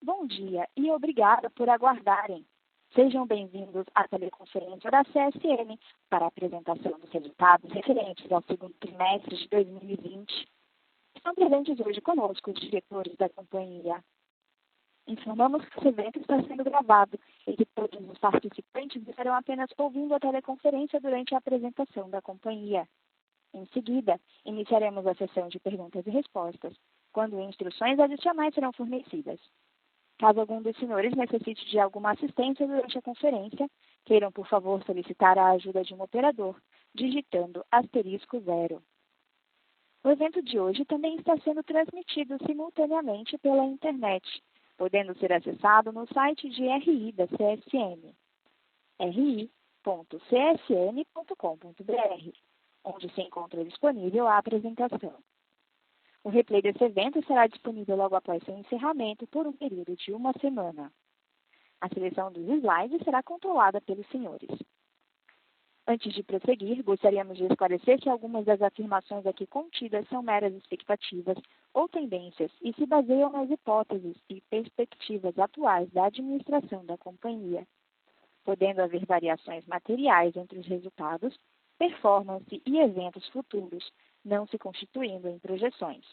Bom dia e obrigada por aguardarem. Sejam bem-vindos à teleconferência da CSN para a apresentação dos resultados referentes ao segundo trimestre de 2020. Estão presentes hoje conosco os diretores da companhia. Informamos que esse evento está sendo gravado e que todos os participantes estarão apenas ouvindo a teleconferência durante a apresentação da companhia. Em seguida, iniciaremos a sessão de perguntas e respostas, quando instruções adicionais serão fornecidas. Caso algum dos senhores necessite de alguma assistência durante a conferência, queiram, por favor, solicitar a ajuda de um operador, digitando *0. O evento de hoje também está sendo transmitido simultaneamente pela internet, podendo ser acessado no site de RI da CSN, ri.csn.com.br, onde se encontra disponível a apresentação. O replay desse evento será disponível logo após seu encerramento por um período de 1 semana. A seleção dos slides será controlada pelos senhores. Antes de prosseguir, gostaríamos de esclarecer que algumas das afirmações aqui contidas são meras expectativas ou tendências e se baseiam nas hipóteses e perspectivas atuais da administração da companhia, podendo haver variações materiais entre os resultados, performance e eventos futuros, não se constituindo em projeções.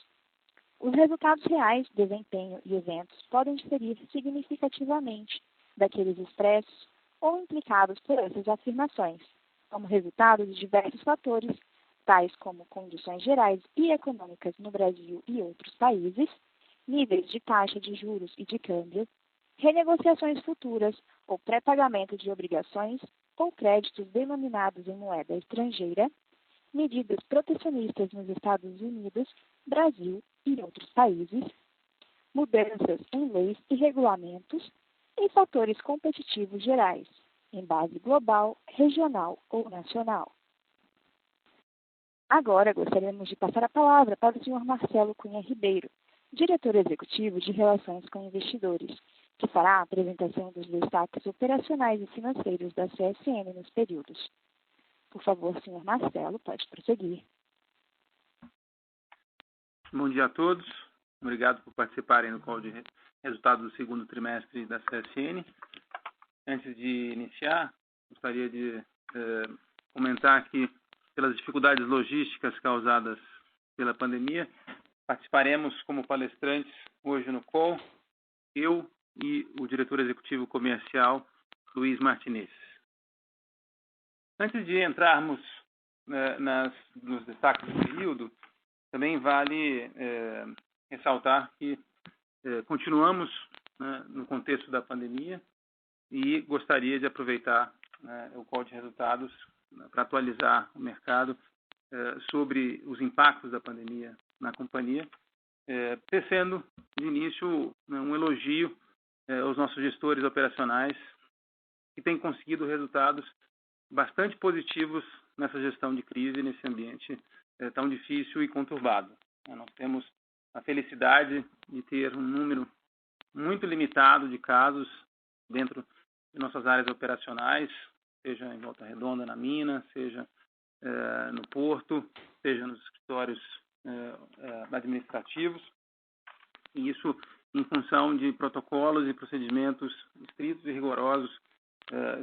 Os resultados reais, desempenho e eventos podem diferir significativamente daqueles expressos ou implicados por essas afirmações, como resultado de diversos fatores, tais como condições gerais e econômicas no Brasil e outros países, níveis de taxa de juros e de câmbio, renegociações futuras ou pré-pagamento de obrigações ou créditos denominados em moeda estrangeira, medidas protecionistas nos Estados Unidos, Brasil e outros países, mudanças em leis e regulamentos e fatores competitivos gerais, em base global, regional ou nacional. Agora gostaríamos de passar a palavra para o Sr. Marcelo Cunha Ribeiro, diretor executivo de Relações com Investidores, que fará a apresentação dos destaques operacionais e financeiros da CSN nos períodos. Por favor, Sr. Marcelo, pode prosseguir. Bom dia a todos. Obrigado por participarem do call de resultados do segundo trimestre da CSN. Antes de iniciar, gostaria de comentar que, pelas dificuldades logísticas causadas pela pandemia, participaremos como palestrantes hoje no call, eu e o diretor executivo comercial, Luiz Martinez. Antes de entrarmos nos destaques do período, também vale ressaltar que continuamos no contexto da pandemia e gostaria de aproveitar o call de resultados para atualizar o mercado sobre os impactos da pandemia na companhia, tecendo de início um elogio aos nossos gestores operacionais que têm conseguido resultados bastante positivos nessa gestão de crise, nesse ambiente tão difícil e conturbado. Nós temos a felicidade de ter um número muito limitado de casos dentro de nossas áreas operacionais, seja em Volta Redonda, na mina, seja no porto, seja nos escritórios administrativos, e isso em função de protocolos e procedimentos estritos e rigorosos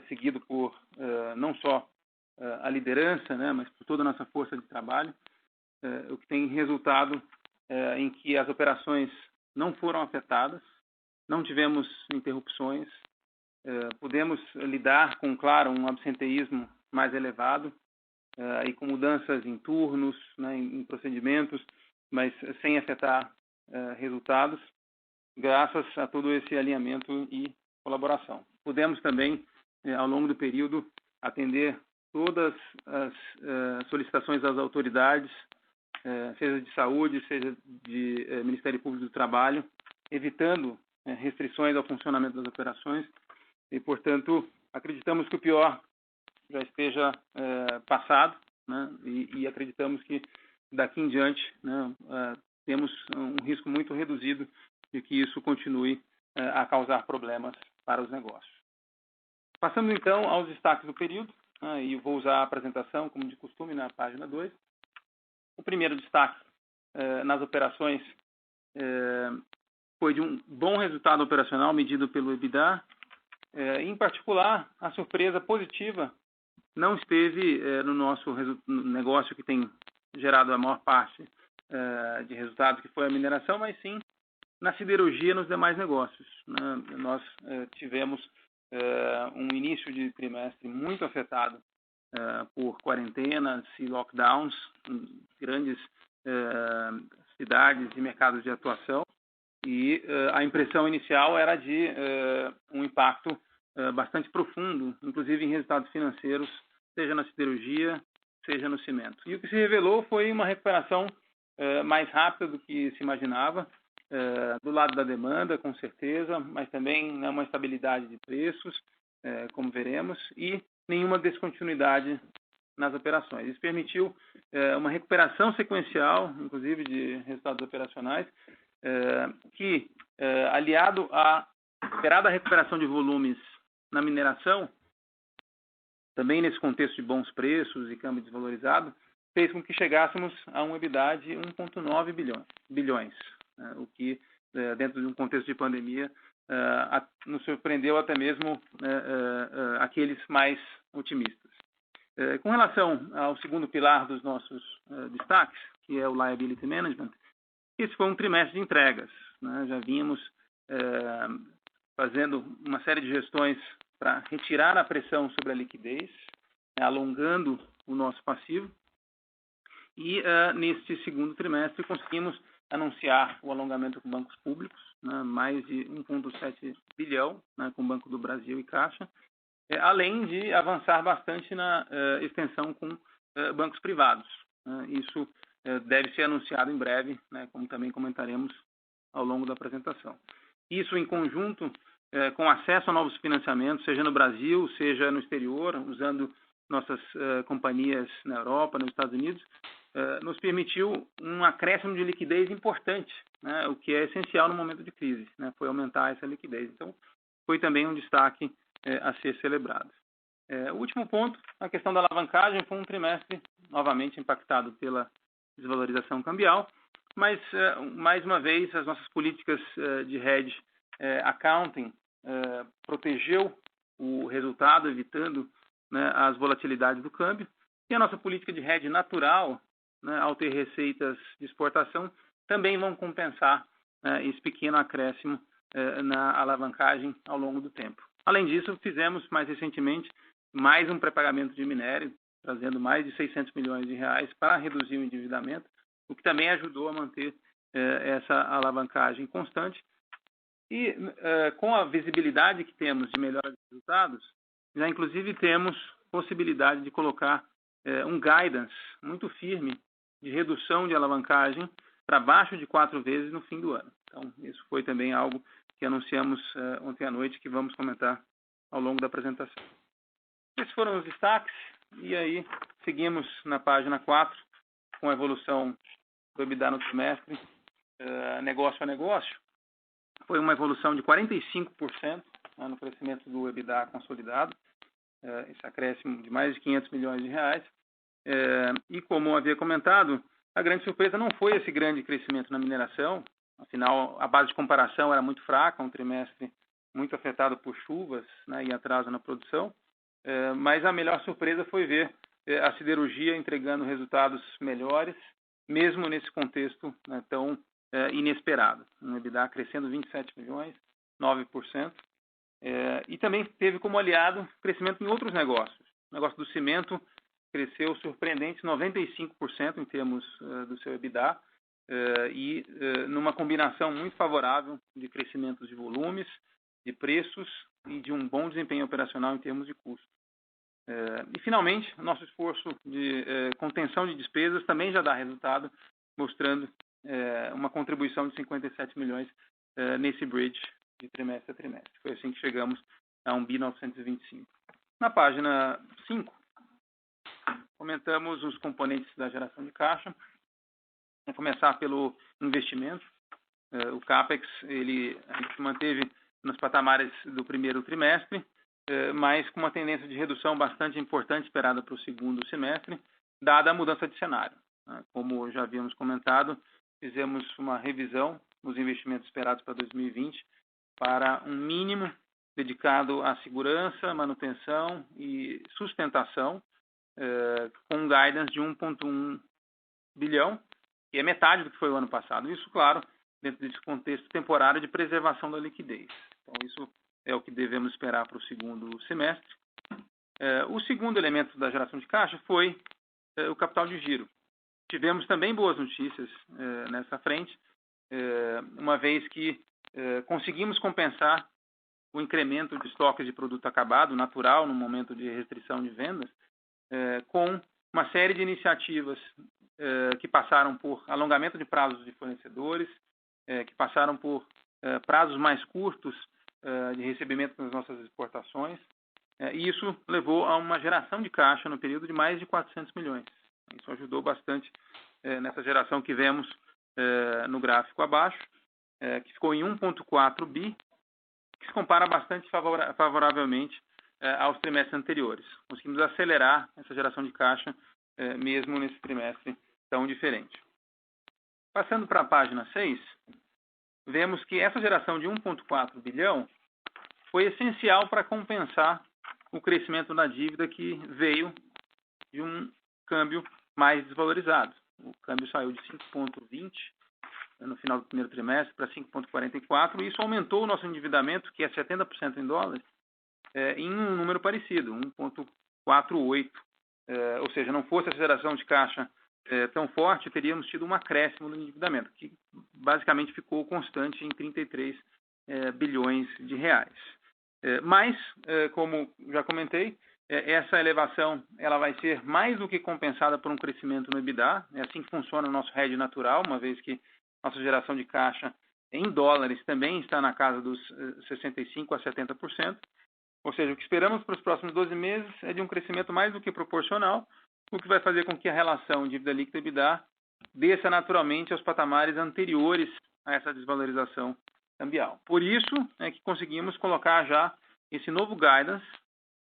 seguido por não só a liderança, mas por toda a nossa força de trabalho, o que tem resultado em que as operações não foram afetadas, não tivemos interrupções, pudemos lidar com, claro, um absenteísmo mais elevado e com mudanças em turnos, em procedimentos, mas sem afetar resultados, graças a todo esse alinhamento e colaboração. Pudemos também, ao longo do período, atender todas as solicitações das autoridades, seja de saúde, seja de Ministério Público do Trabalho, evitando restrições ao funcionamento das operações e, portanto, acreditamos que o pior já esteja passado, e acreditamos que daqui em diante temos um risco muito reduzido de que isso continue a causar problemas para os negócios. Passando então aos destaques do período, e vou usar a apresentação, como de costume, na página 2. O primeiro destaque nas operações foi de um bom resultado operacional medido pelo EBITDA. Em particular, a surpresa positiva não esteve no nosso negócio que tem gerado a maior parte de resultados, que foi a mineração, mas sim na siderurgia e nos demais negócios. Nós tivemos um início de trimestre muito afetado por quarentenas e lockdowns em grandes cidades e mercados de atuação, e a impressão inicial era de um impacto bastante profundo, inclusive em resultados financeiros, seja na siderurgia, seja no cimento. E o que se revelou foi uma recuperação mais rápida do que se imaginava, do lado da demanda, com certeza, mas também uma estabilidade de preços, como veremos, e nenhuma descontinuidade nas operações. Isso permitiu uma recuperação sequencial, inclusive de resultados operacionais, que, aliado à esperada recuperação de volumes na mineração, também nesse contexto de bons preços e câmbio desvalorizado, fez com que chegássemos a um EBITDA de 1,9 bilhões, o que, dentro de um contexto de pandemia, nos surpreendeu até mesmo aqueles mais otimistas. Com relação ao segundo pilar dos nossos destaques, que é o Liability Management, esse foi um trimestre de entregas. Já vínhamos fazendo uma série de gestões para retirar a pressão sobre a liquidez, alongando o nosso passivo. E neste segundo trimestre conseguimos anunciar o alongamento com bancos públicos, mais de 1,7 bilhão com o Banco do Brasil e Caixa, além de avançar bastante na extensão com bancos privados. Isso deve ser anunciado em breve, como também comentaremos ao longo da apresentação. Isso em conjunto com acesso a novos financiamentos, seja no Brasil, seja no exterior, usando nossas companhias na Europa, nos Estados Unidos, nos permitiu um acréscimo de liquidez importante, o que é essencial no momento de crise, foi aumentar essa liquidez. Então, foi também um destaque a ser celebrado. O último ponto, a questão da alavancagem, foi um trimestre novamente impactado pela desvalorização cambial, mas, mais uma vez, as nossas políticas de hedge accounting protegeu o resultado, evitando as volatilidades do câmbio, e a nossa política de hedge natural, ao ter receitas de exportação, também vão compensar esse pequeno acréscimo na alavancagem ao longo do tempo. Além disso, fizemos mais recentemente mais um pré-pagamento de minério, trazendo mais de 600 milhões de reais para reduzir o endividamento, o que também ajudou a manter essa alavancagem constante. E com a visibilidade que temos de melhora de resultados, já inclusive temos possibilidade de colocar um guidance muito firme de redução de alavancagem para baixo de 4 vezes no fim do ano. Então, isso foi também algo que anunciamos ontem à noite, que vamos comentar ao longo da apresentação. Esses foram os destaques, e aí seguimos na página 4, com a evolução do EBITDA no trimestre, negócio a negócio. Foi uma evolução de 45% no crescimento do EBITDA consolidado, esse acréscimo de mais de 500 milhões de reais. E como havia comentado, a grande surpresa não foi esse grande crescimento na mineração, afinal a base de comparação era muito fraca, um trimestre muito afetado por chuvas e atraso na produção, mas a melhor surpresa foi ver a siderurgia entregando resultados melhores, mesmo nesse contexto tão inesperado. Um EBITDA crescendo 27 milhões, 9%, e também teve como aliado crescimento em outros negócios. O negócio do cimento cresceu surpreendente 95% em termos do seu EBITDA, e numa combinação muito favorável de crescimentos de volumes, de preços e de um bom desempenho operacional em termos de custo. E, finalmente, o nosso esforço de contenção de despesas também já dá resultado, mostrando uma contribuição de 57 milhões nesse bridge de trimestre a trimestre. Foi assim que chegamos a 1.925. Na página 5, comentamos os componentes da geração de caixa. Vamos começar pelo investimento. O CAPEX a gente manteve nos patamares do primeiro trimestre, mas com uma tendência de redução bastante importante esperada para o segundo semestre, dada a mudança de cenário. Como já havíamos comentado, fizemos uma revisão os investimentos esperados para 2020 para um mínimo dedicado à segurança, manutenção e sustentação, com um guidance de 1,1 bilhão, que é metade do que foi o ano passado. Isso, claro, dentro desse contexto temporário de preservação da liquidez. Então, isso é o que devemos esperar para o segundo semestre. O segundo elemento da geração de caixa foi o capital de giro. Tivemos também boas notícias nessa frente, uma vez que conseguimos compensar o incremento de estoques de produto acabado, natural, no momento de restrição de vendas, com uma série de iniciativas que passaram por alongamento de prazos de fornecedores, que passaram por prazos mais curtos de recebimento das nossas exportações, e isso levou a uma geração de caixa no período de mais de 400 milhões. Isso ajudou bastante nessa geração que vemos no gráfico abaixo, que ficou em 1,4 bi, que se compara bastante favoravelmente aos trimestres anteriores. Conseguimos acelerar essa geração de caixa mesmo nesse trimestre tão diferente. Passando para a página 6, vemos que essa geração de 1,4 bilhão foi essencial para compensar o crescimento da dívida que veio de um câmbio mais desvalorizado. O câmbio saiu de 5,20 no final do primeiro trimestre para 5,44 e isso aumentou o nosso endividamento, que é 70% em dólares, em um número parecido, 1,48. Ou seja, não fosse a geração de caixa tão forte, teríamos tido um acréscimo no endividamento, que basicamente ficou constante em 33 bilhões de reais. Mas, como já comentei, essa elevação ela vai ser mais do que compensada por um crescimento no EBITDA. É assim que funciona o nosso hedge natural, uma vez que nossa geração de caixa em dólares também está na casa dos 65% a 70%. Ou seja, o que esperamos para os próximos 12 meses é de um crescimento mais do que proporcional, o que vai fazer com que a relação dívida líquida EBITDA desça naturalmente aos patamares anteriores a essa desvalorização cambial. Por isso é que conseguimos colocar já esse novo guidance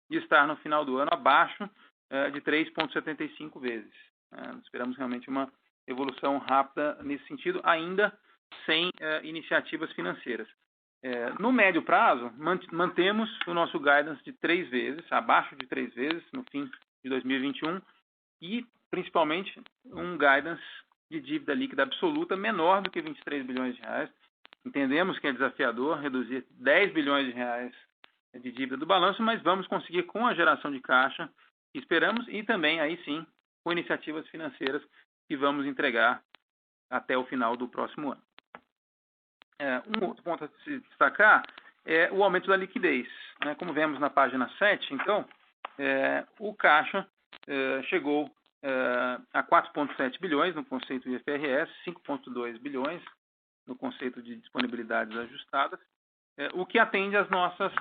de estar no final do ano abaixo de 3,75 vezes. Esperamos realmente uma evolução rápida nesse sentido, ainda sem iniciativas financeiras. No médio prazo, mantemos o nosso guidance de 3 vezes, abaixo de 3 vezes, no fim de 2021, e principalmente um guidance de dívida líquida absoluta menor do que 23 bilhões de reais. Entendemos que é desafiador reduzir 10 bilhões de reais de dívida do balanço, mas vamos conseguir com a geração de caixa que esperamos e também, aí sim, com iniciativas financeiras que vamos entregar até o final do próximo ano. Um outro ponto a se destacar é o aumento da liquidez. Como vemos na página 7, então, o caixa chegou a 4,7 bilhões no conceito de IFRS, 5,2 bilhões no conceito de disponibilidades ajustadas, o que atende às nossas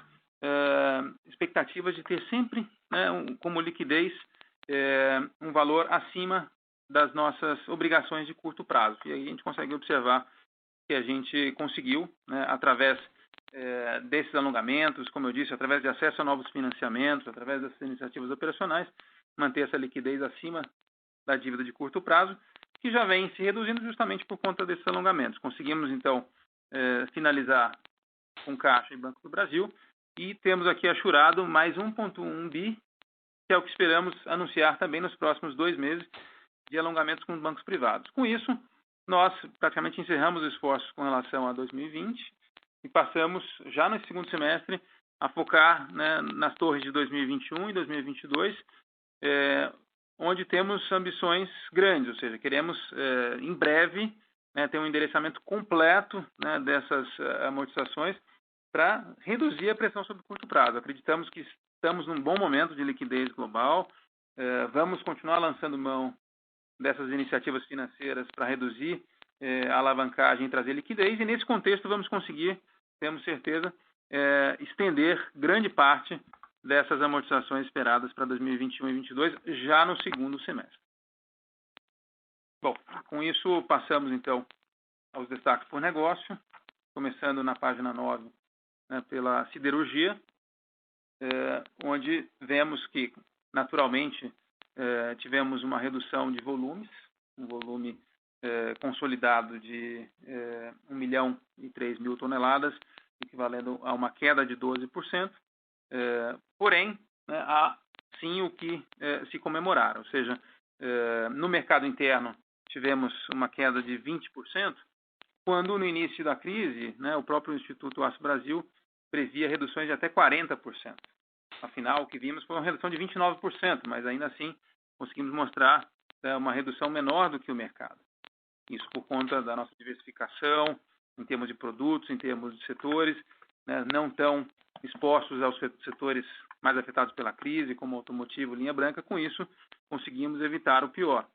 expectativas de ter sempre como liquidez um valor acima das nossas obrigações de curto prazo. E aí a gente consegue observar que a gente conseguiu, através desses alongamentos, como eu disse, através de acesso a novos financiamentos, através dessas iniciativas operacionais, manter essa liquidez acima da dívida de curto prazo, que já vem se reduzindo justamente por conta desses alongamentos. Conseguimos, então, finalizar com Caixa e Banco do Brasil e temos aqui achurado mais 1,1 bi, que é o que esperamos anunciar também nos próximos 2 meses de alongamentos com bancos privados. Com isso, nós praticamente encerramos os esforços com relação a 2020 e passamos, já no segundo semestre, a focar nas torres de 2021 e 2022, onde temos ambições grandes, ou seja, queremos, em breve, ter um endereçamento completo dessas amortizações para reduzir a pressão sobre o curto prazo. Acreditamos que estamos num bom momento de liquidez global, vamos continuar lançando mão dessas iniciativas financeiras para reduzir a alavancagem e trazer liquidez, e nesse contexto vamos conseguir, temos certeza, estender grande parte dessas amortizações esperadas para 2021 e 2022 já no segundo semestre. Bom, com isso passamos então aos destaques por negócio, começando na página 9 pela siderurgia, onde vemos que naturalmente tivemos uma redução de volumes, um volume consolidado de 1.003.000 toneladas, equivalendo a uma queda de 12%. Porém, né, há sim o que se comemorar, ou seja, no mercado interno tivemos uma queda de 20%, quando no início da crise, né, o próprio Instituto Aço Brasil previa reduções de até 40%. Afinal, o que vimos foi uma redução de 29%, mas ainda assim conseguimos mostrar uma redução menor do que o mercado. Isso por conta da nossa diversificação em termos de produtos, em termos de setores, né, não tão expostos aos setores mais afetados pela crise, como automotivo, linha branca. Com isso, conseguimos evitar o pior.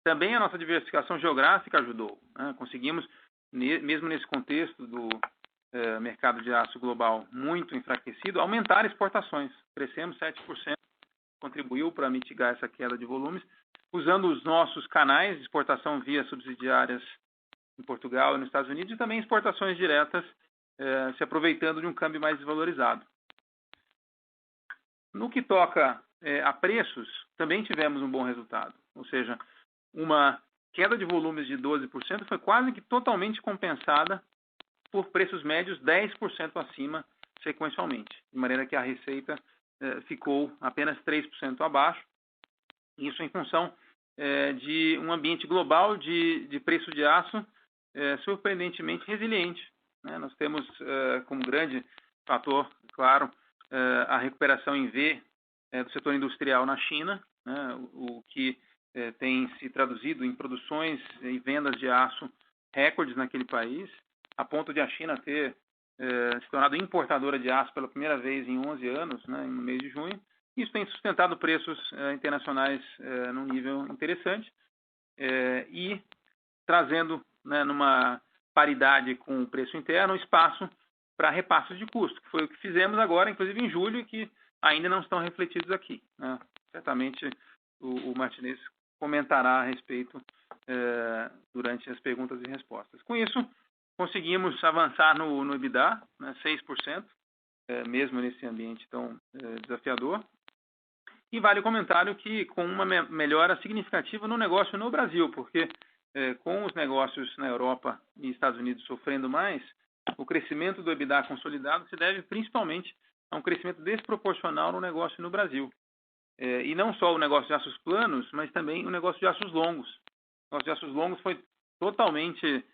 Também a nossa diversificação geográfica ajudou, né? Conseguimos, mesmo nesse contexto do mercado de aço global muito enfraquecido, aumentar exportações. Crescemos 7%, contribuiu para mitigar essa queda de volumes, usando os nossos canais de exportação via subsidiárias em Portugal e nos Estados Unidos, e também exportações diretas, se aproveitando de um câmbio mais desvalorizado. No que toca a preços, também tivemos um bom resultado, ou seja, uma queda de volumes de 12% foi quase que totalmente compensada por preços médios 10% acima sequencialmente, de maneira que a receita ficou apenas 3% abaixo, isso em função de um ambiente global de preço de aço surpreendentemente resiliente, né? Nós temos como grande fator, claro, a recuperação em V do setor industrial na China, né? O que tem se traduzido em produções e vendas de aço recordes naquele país, a ponto de a China ter se tornado importadora de aço pela primeira vez em 11 anos, né, no mês de junho. Isso tem sustentado preços internacionais num nível interessante e trazendo, né, numa paridade com o preço interno, espaço para repassos de custo, que foi o que fizemos agora, inclusive em julho, e que ainda não estão refletidos aqui, né? Certamente o Martinez comentará a respeito durante as perguntas e respostas. Com isso, conseguimos avançar no EBITDA, né, 6%, mesmo nesse ambiente tão desafiador. E vale o comentário que com uma melhora significativa no negócio no Brasil, porque com os negócios na Europa e Estados Unidos sofrendo mais, o crescimento do EBITDA consolidado se deve principalmente a um crescimento desproporcional no negócio no Brasil. E não só o negócio de aços planos, mas também o negócio de aços longos. O negócio de aços longos foi totalmente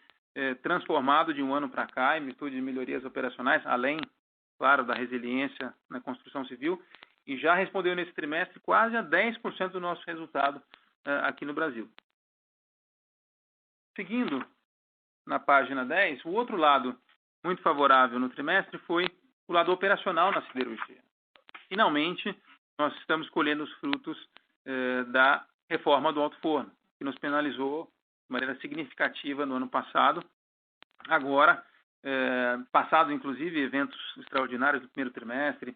transformado de um ano para cá, em virtude de melhorias operacionais, além, claro, da resiliência na construção civil, e já respondeu nesse trimestre quase a 10% do nosso resultado aqui no Brasil. Seguindo, na página 10, o outro lado muito favorável no trimestre foi o lado operacional na siderurgia. Finalmente, nós estamos colhendo os frutos da reforma do alto forno, que nos penalizou de maneira significativa no ano passado. Agora, passados inclusive eventos extraordinários do primeiro trimestre,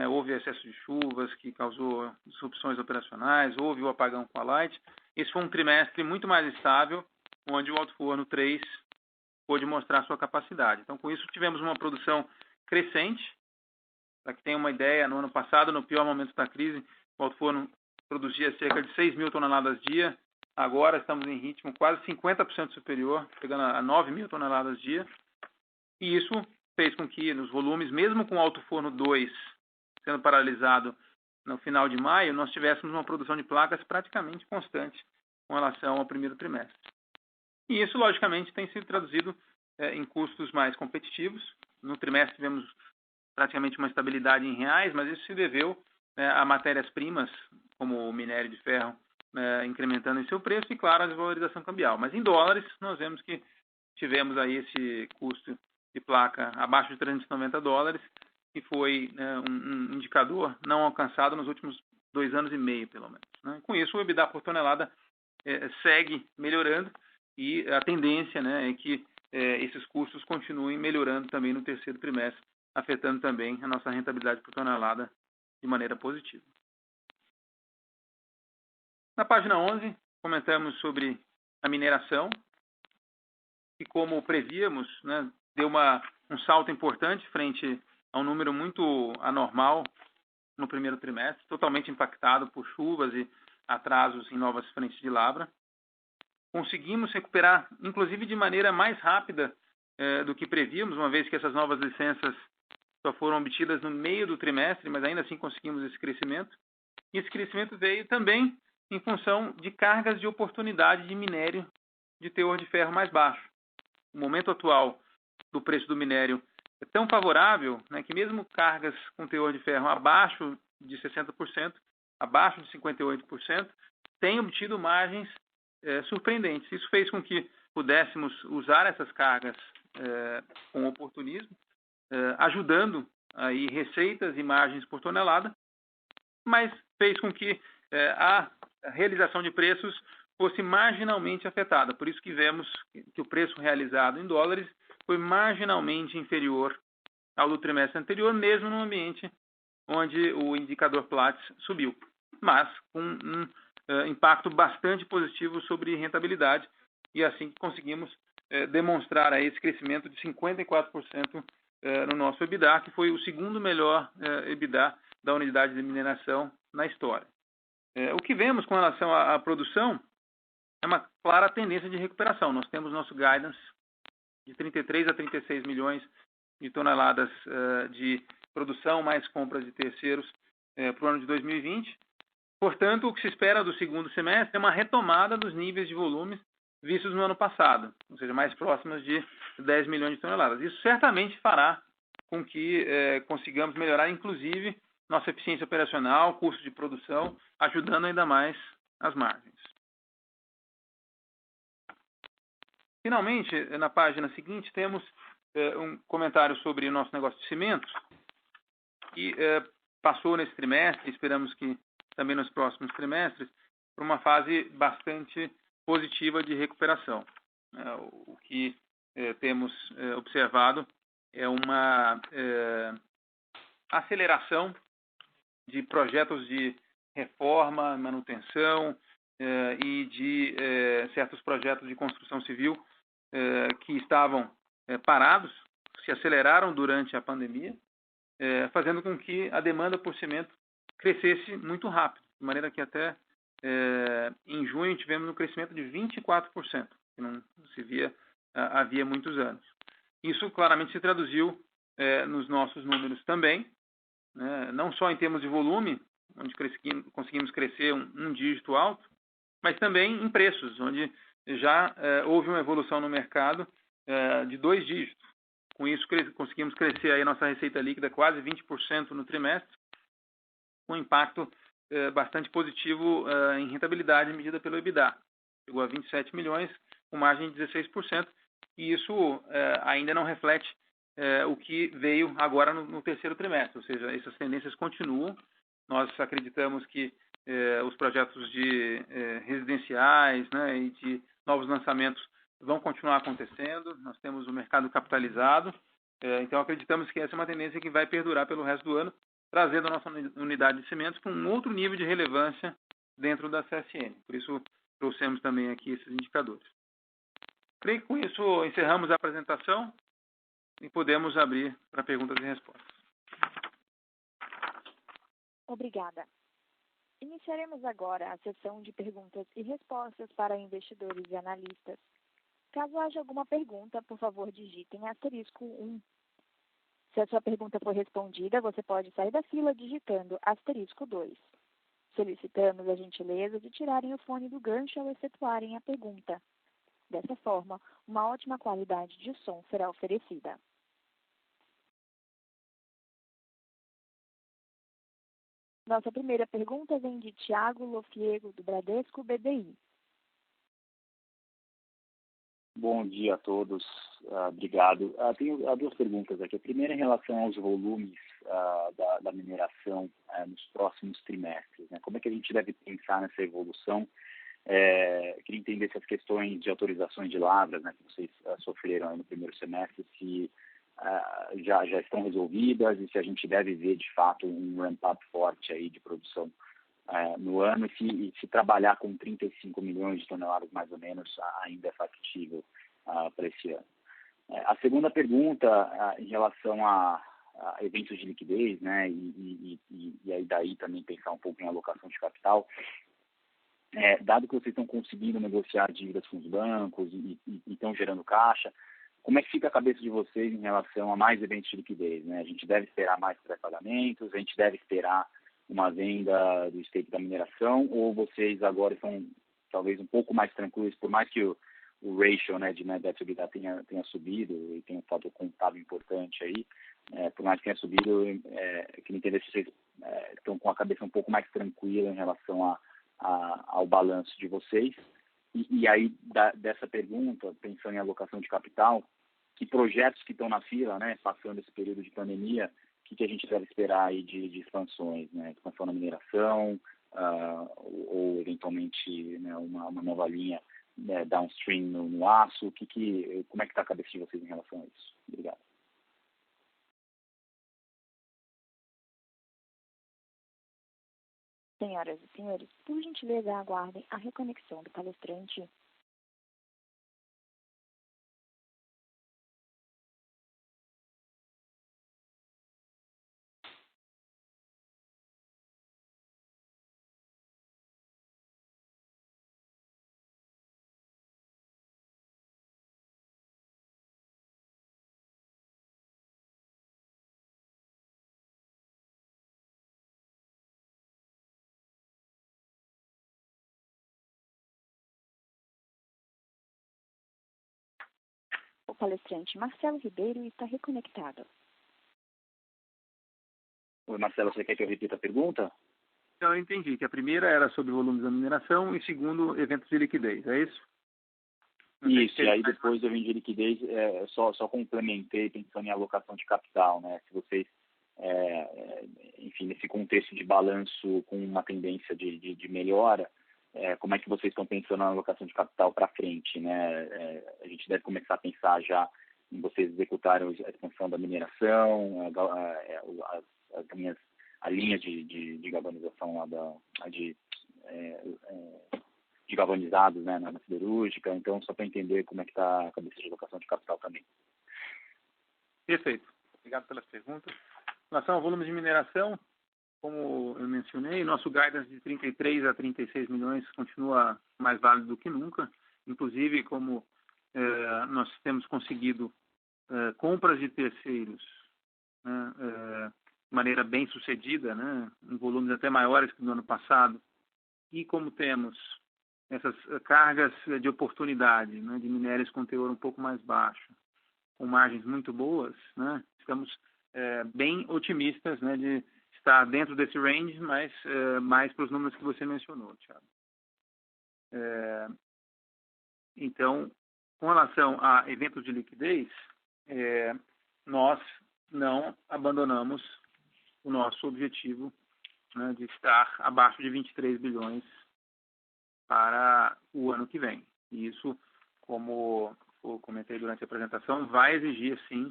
houve excesso de chuvas que causou disrupções operacionais, houve o apagão com a Light. Esse foi um trimestre muito mais estável, onde o alto forno 3 pôde mostrar sua capacidade. Então, com isso, tivemos uma produção crescente. Para que tenha uma ideia, no ano passado, no pior momento da crise, o alto forno produzia cerca de 6.000 toneladas dia. Agora estamos em ritmo quase 50% superior, chegando a 9.000 toneladas dia. E isso fez com que, nos volumes, mesmo com o alto forno 2 sendo paralisado no final de maio, nós tivéssemos uma produção de placas praticamente constante com relação ao primeiro trimestre. E isso, logicamente, tem sido traduzido em custos mais competitivos. No trimestre tivemos praticamente uma estabilidade em reais, mas isso se deveu a matérias-primas, como o minério de ferro, incrementando em seu preço e, claro, a desvalorização cambial. Mas em dólares, nós vemos que tivemos aí esse custo de placa abaixo de $390, que foi um indicador não alcançado nos últimos 2 anos e meio, pelo menos, né? Com isso, o EBITDA por tonelada segue melhorando e a tendência, né, é que esses custos continuem melhorando também no terceiro trimestre, afetando também a nossa rentabilidade por tonelada de maneira positiva. Na página 11, comentamos sobre a mineração, que, como prevíamos, né, deu um salto importante frente a um número muito anormal no primeiro trimestre, totalmente impactado por chuvas e atrasos em novas frentes de lavra. conseguimos recuperar, inclusive de maneira mais rápida do que prevíamos, uma vez que essas novas licenças só foram obtidas no meio do trimestre, mas ainda assim conseguimos esse crescimento. E esse crescimento veio também em função de cargas de oportunidade de minério de teor de ferro mais baixo. O momento atual do preço do minério é tão favorável, né, que mesmo cargas com teor de ferro abaixo de 60%, abaixo de 58%, têm obtido margens surpreendentes. Isso fez com que pudéssemos usar essas cargas com oportunismo, ajudando aí receitas e margens por tonelada, mas fez com que a realização de preços fosse marginalmente afetada. Por isso que vemos que o preço realizado em dólares foi marginalmente inferior ao do trimestre anterior, mesmo no ambiente onde o indicador Platts subiu, mas com um impacto bastante positivo sobre rentabilidade, e assim conseguimos demonstrar aí esse crescimento de 54% no nosso EBITDA, que foi o segundo melhor EBITDA da unidade de mineração na história. O que vemos com relação à produção é uma clara tendência de recuperação. Nós temos nosso guidance de 33 a 36 milhões de toneladas de produção mais compras de terceiros para o ano de 2020. Portanto, o que se espera do segundo semestre é uma retomada dos níveis de volumes vistos no ano passado, ou seja, mais próximos de 10 milhões de toneladas. Isso certamente fará com que consigamos melhorar, inclusive, nossa eficiência operacional, custo de produção, ajudando ainda mais as margens. Finalmente, na página seguinte, temos um comentário sobre o nosso negócio de cimentos, que passou nesse trimestre, esperamos que também nos próximos trimestres, por uma fase bastante positiva de recuperação. O que temos observado é uma aceleração de projetos de reforma, manutenção e de certos projetos de construção civil que estavam parados, se aceleraram durante a pandemia, fazendo com que a demanda por cimento crescesse muito rápido, de maneira que até em junho tivemos um crescimento de 24%, que não se via havia muitos anos. Isso claramente se traduziu nos nossos números também, né, não só em termos de volume, onde conseguimos crescer um dígito alto, mas também em preços, onde já houve uma evolução no mercado de 2 dígitos. Com isso, conseguimos crescer aí nossa receita líquida quase 20% no trimestre, com impacto bastante positivo em rentabilidade medida pelo EBITDA. Chegou a 27 milhões, com margem de 16%, e isso ainda não reflete o que veio agora no terceiro trimestre, ou seja, essas tendências continuam. Nós acreditamos que os projetos de residenciais, né, e de novos lançamentos vão continuar acontecendo. Nós temos o mercado capitalizado, então acreditamos que essa é uma tendência que vai perdurar pelo resto do ano, trazendo a nossa unidade de cimentos para um outro nível de relevância dentro da CSN. Por isso, trouxemos também aqui esses indicadores. Creio que com isso encerramos a apresentação e podemos abrir para perguntas e respostas. Obrigada. Iniciaremos agora a sessão de perguntas e respostas para investidores e analistas. Caso haja alguma pergunta, por favor, digitem *1. Se a sua pergunta for respondida, você pode sair da fila digitando *2. Solicitamos a gentileza de tirarem o fone do gancho ao efetuarem a pergunta. Dessa forma, uma ótima qualidade de som será oferecida. Nossa primeira pergunta vem de Thiago Lofiego, do Bradesco BBI. Bom dia a todos, obrigado. Tenho 2 perguntas aqui. A primeira em relação aos volumes da mineração nos próximos trimestres, né? Como é que a gente deve pensar nessa evolução? Queria entender se as questões de autorizações de lavras, né, que vocês sofreram aí no primeiro semestre, se já estão resolvidas e se a gente deve ver, de fato, um ramp-up forte aí de produção no ano, e se trabalhar com 35 milhões de toneladas, mais ou menos, ainda é factível para esse ano. A segunda pergunta, em relação a eventos de liquidez, né, e aí daí também pensar um pouco em alocação de capital. dado que vocês estão conseguindo negociar dívidas com os bancos e estão gerando caixa, como é que fica a cabeça de vocês em relação a mais eventos de liquidez, né? A gente deve esperar mais pré-pagamentos, a gente deve esperar uma venda do stake da mineração, ou vocês agora estão talvez um pouco mais tranquilos, por mais que o ratio, né, de net debt to EBITDA tenha subido e tem um fator contábil importante aí, por mais que tenha subido, queria entender se vocês estão com a cabeça um pouco mais tranquila em relação ao balanço de vocês. E aí, dessa pergunta, pensando em alocação de capital, que projetos que estão na fila, né, passando esse período de pandemia, o que a gente deve esperar aí de expansões, né? Expansão na mineração, ou eventualmente, né, uma nova linha, né, downstream no aço, como é que está a cabeça de vocês em relação a isso? Obrigado. Senhoras e senhores, por gentileza, aguardem a reconexão do palestrante. O palestrante Marcelo Ribeiro está reconectado. Oi, Marcelo, você quer que eu repita a pergunta? Então, eu entendi que a primeira era sobre volumes da mineração e segundo, eventos de liquidez, é isso? Isso, e aí depois eu vim de liquidez, só complementei pensando em alocação de capital, né? Se vocês, enfim, nesse contexto de balanço com uma tendência de melhora, como é que vocês estão pensando na alocação de capital para frente, né? A gente deve começar a pensar já em vocês executarem a expansão da mineração, a linha de galvanização lá de galvanizados, né, na siderúrgica. Então, só para entender como é que está a cabeça de alocação de capital também. Perfeito. Obrigado pelas perguntas. Em relação ao volume de mineração, como eu mencionei, nosso guidance de 33 a 36 milhões continua mais válido do que nunca. Inclusive, como nós temos conseguido compras de terceiros, né, de maneira bem sucedida, né, em volumes até maiores que no ano passado, e como temos essas cargas de oportunidade, né, de minérios com teor um pouco mais baixo, com margens muito boas, né, estamos bem otimistas, né, de estar dentro desse range, mas mais para os números que você mencionou, Thiago. Então, com relação a eventos de liquidez, nós não abandonamos o nosso objetivo, né, de estar abaixo de 23 bilhões para o ano que vem. E isso, como eu comentei durante a apresentação, vai exigir, sim,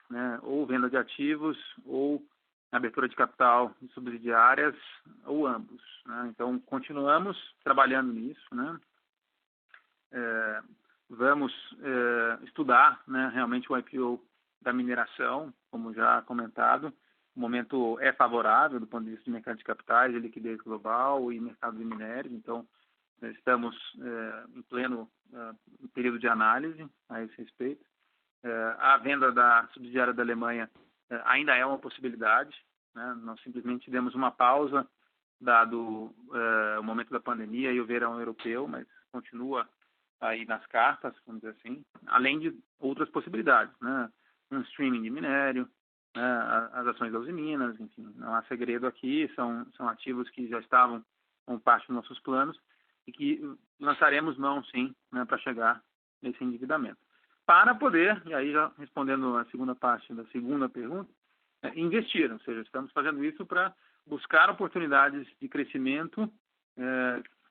né, ou venda de ativos ou abertura de capital de subsidiárias, ou ambos, né? Então, continuamos trabalhando nisso, né? Vamos estudar, né, realmente o IPO da mineração, como já comentado. O momento é favorável do ponto de vista de mercado de capitais, de liquidez global e mercado de minérios. Então, estamos em pleno período de análise a esse respeito. A venda da subsidiária da Alemanha ainda é uma possibilidade, né? Nós simplesmente demos uma pausa, dado o momento da pandemia e o verão europeu, mas continua aí nas cartas, vamos dizer assim, além de outras possibilidades, né? Um streaming de minério, né? As ações da Usiminas, enfim, não há segredo aqui, são ativos que já estavam como parte dos nossos planos e que lançaremos mão, sim, né, para chegar nesse endividamento. Para poder, e aí já respondendo a segunda parte da segunda pergunta, investir, ou seja, estamos fazendo isso para buscar oportunidades de crescimento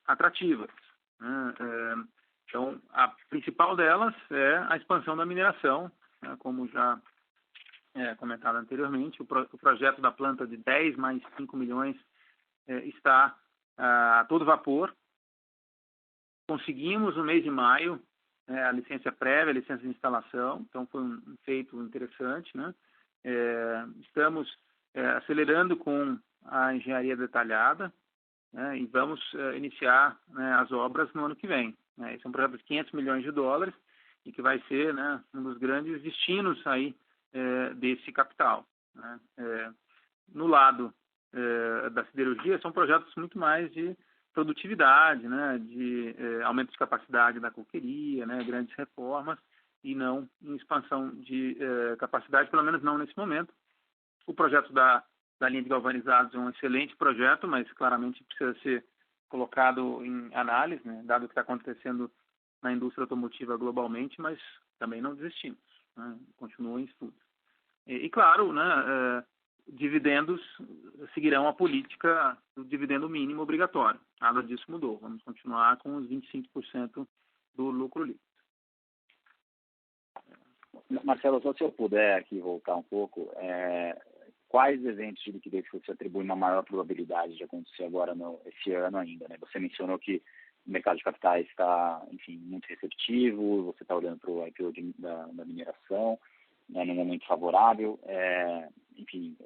atrativas, né? Então, a principal delas é a expansão da mineração, né, como já comentado anteriormente. O projeto da planta de 10 mais 5 milhões está a todo vapor. Conseguimos no mês de maio a licença prévia, a licença de instalação, então foi um feito interessante, né? Estamos acelerando com a engenharia detalhada, né, e vamos iniciar, né, as obras no ano que vem. Né? Esse é um projeto de $500 milhões e que vai ser, né, um dos grandes destinos aí desse capital. Né? No lado da siderurgia, são projetos muito mais de produtividade, né, de aumento de capacidade da coqueria, né, grandes reformas, e não em expansão de capacidade, pelo menos não nesse momento. O projeto da linha de galvanizados é um excelente projeto, mas claramente precisa ser colocado em análise, né, dado o que está acontecendo na indústria automotiva globalmente, mas também não desistimos, né, continua em estudo. E claro, né, dividendos seguirão a política do dividendo mínimo obrigatório. Nada disso mudou. Vamos continuar com os 25% do lucro líquido. Marcelo, só se eu puder aqui voltar um pouco, quais eventos de liquidez que você atribui uma maior probabilidade de acontecer agora esse ano ainda, né? Você mencionou que o mercado de capitais está, enfim, muito receptivo, você está olhando para o IPO da mineração, né, num momento favorável, enfim,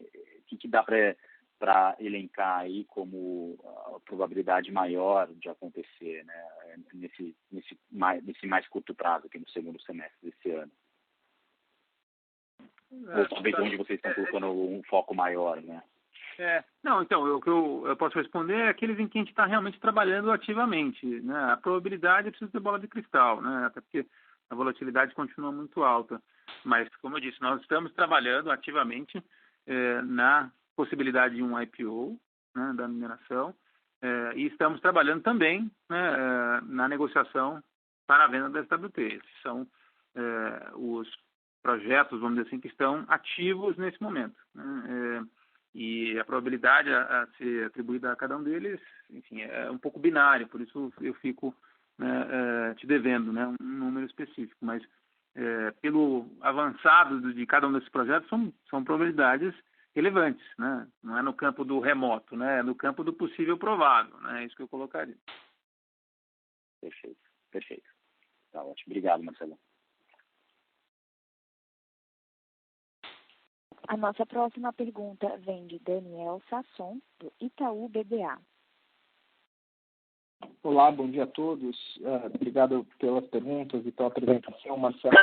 o que dá para elencar aí como a probabilidade maior de acontecer, né, nesse mais curto prazo, aqui no segundo semestre desse ano? Ou talvez onde vocês estão colocando um foco maior, né? Não, então, o que eu posso responder é aqueles em que a gente está realmente trabalhando ativamente, né? A probabilidade é preciso ter bola de cristal, né? Até porque a volatilidade continua muito alta. Mas, como eu disse, nós estamos trabalhando ativamente na possibilidade de um IPO, né, da mineração, e estamos trabalhando também, né, na negociação para a venda da SWT. Esses são os projetos, vamos dizer assim, que estão ativos nesse momento, né? E a probabilidade a ser atribuída a cada um deles, enfim, é um pouco binário, por isso eu fico, né, te devendo, né, um número específico, mas pelo avançado de cada um desses projetos são probabilidades relevantes, né? Não é no campo do remoto, né? É no campo do possível provável, né? É isso que eu colocaria. Perfeito. Tá ótimo. Obrigado, Marcelo. A nossa próxima pergunta vem de Daniel Sasson, do Itaú BBA. Olá, bom dia a todos. Obrigado pelas perguntas e pela apresentação, Marcelo.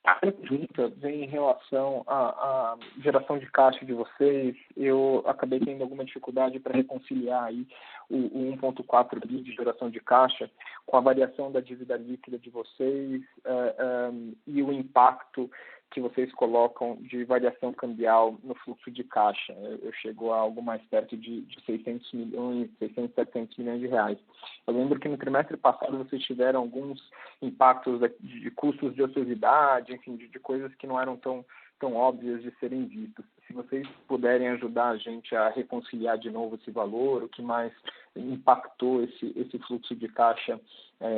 A pergunta vem em relação à geração de caixa de vocês. Eu acabei tendo alguma dificuldade para reconciliar aí o 1,4 bi de geração de caixa com a variação da dívida líquida de vocês e o impacto que vocês colocam de variação cambial no fluxo de caixa. Eu chego a algo mais perto de 600 milhões, 600, 700 milhões de reais. Eu lembro que no trimestre passado vocês tiveram alguns impactos de custos de ociosidade, enfim, de coisas que não eram tão óbvias de serem vistas. Se vocês puderem ajudar a gente a reconciliar de novo esse valor, o que mais impactou esse fluxo de caixa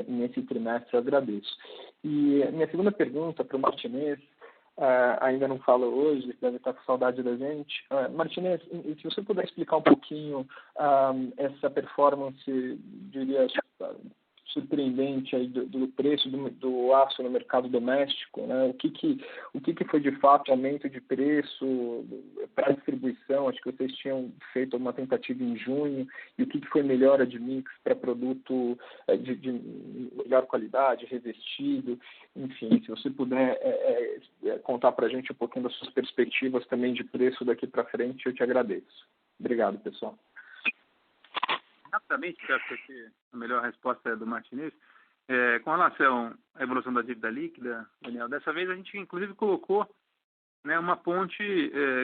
nesse trimestre, eu agradeço. E minha segunda pergunta para o Martinez, ainda não fala hoje, deve estar com saudade da gente. Martinez, se você puder explicar um pouquinho essa performance, diria, surpreendente aí do preço do aço no mercado doméstico, né? O que foi de fato aumento de preço para distribuição? Acho que vocês tinham feito uma tentativa em junho, e o que foi melhora de mix para produto de melhor qualidade, revestido, enfim, se você puder contar para a gente um pouquinho das suas perspectivas também de preço daqui para frente, eu te agradeço. Obrigado, pessoal. Rapidamente, que acho que a melhor resposta é do Martinez. Com relação à evolução da dívida líquida, Daniel, dessa vez a gente inclusive colocou, né, uma ponte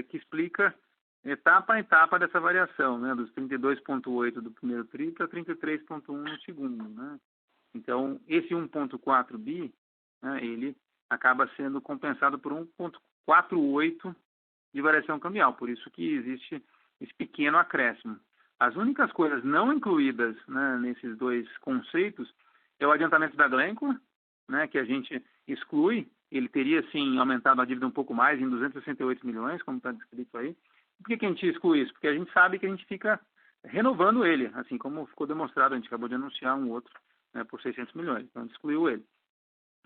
que explica etapa a etapa dessa variação, né, dos 32,8 do primeiro TRI para 33,1 no segundo, né? Então, esse 1,4 bi, né, ele acaba sendo compensado por 1,48 de variação cambial, por isso que existe esse pequeno acréscimo. As únicas coisas não incluídas, né, nesses dois conceitos é o adiantamento da Glencore, né, que a gente exclui. Ele teria, sim, aumentado a dívida um pouco mais, em 268 milhões, como está descrito aí. Por que a gente exclui isso? Porque a gente sabe que a gente fica renovando ele, assim como ficou demonstrado, a gente acabou de anunciar um outro, né, por 600 milhões, então a gente excluiu ele.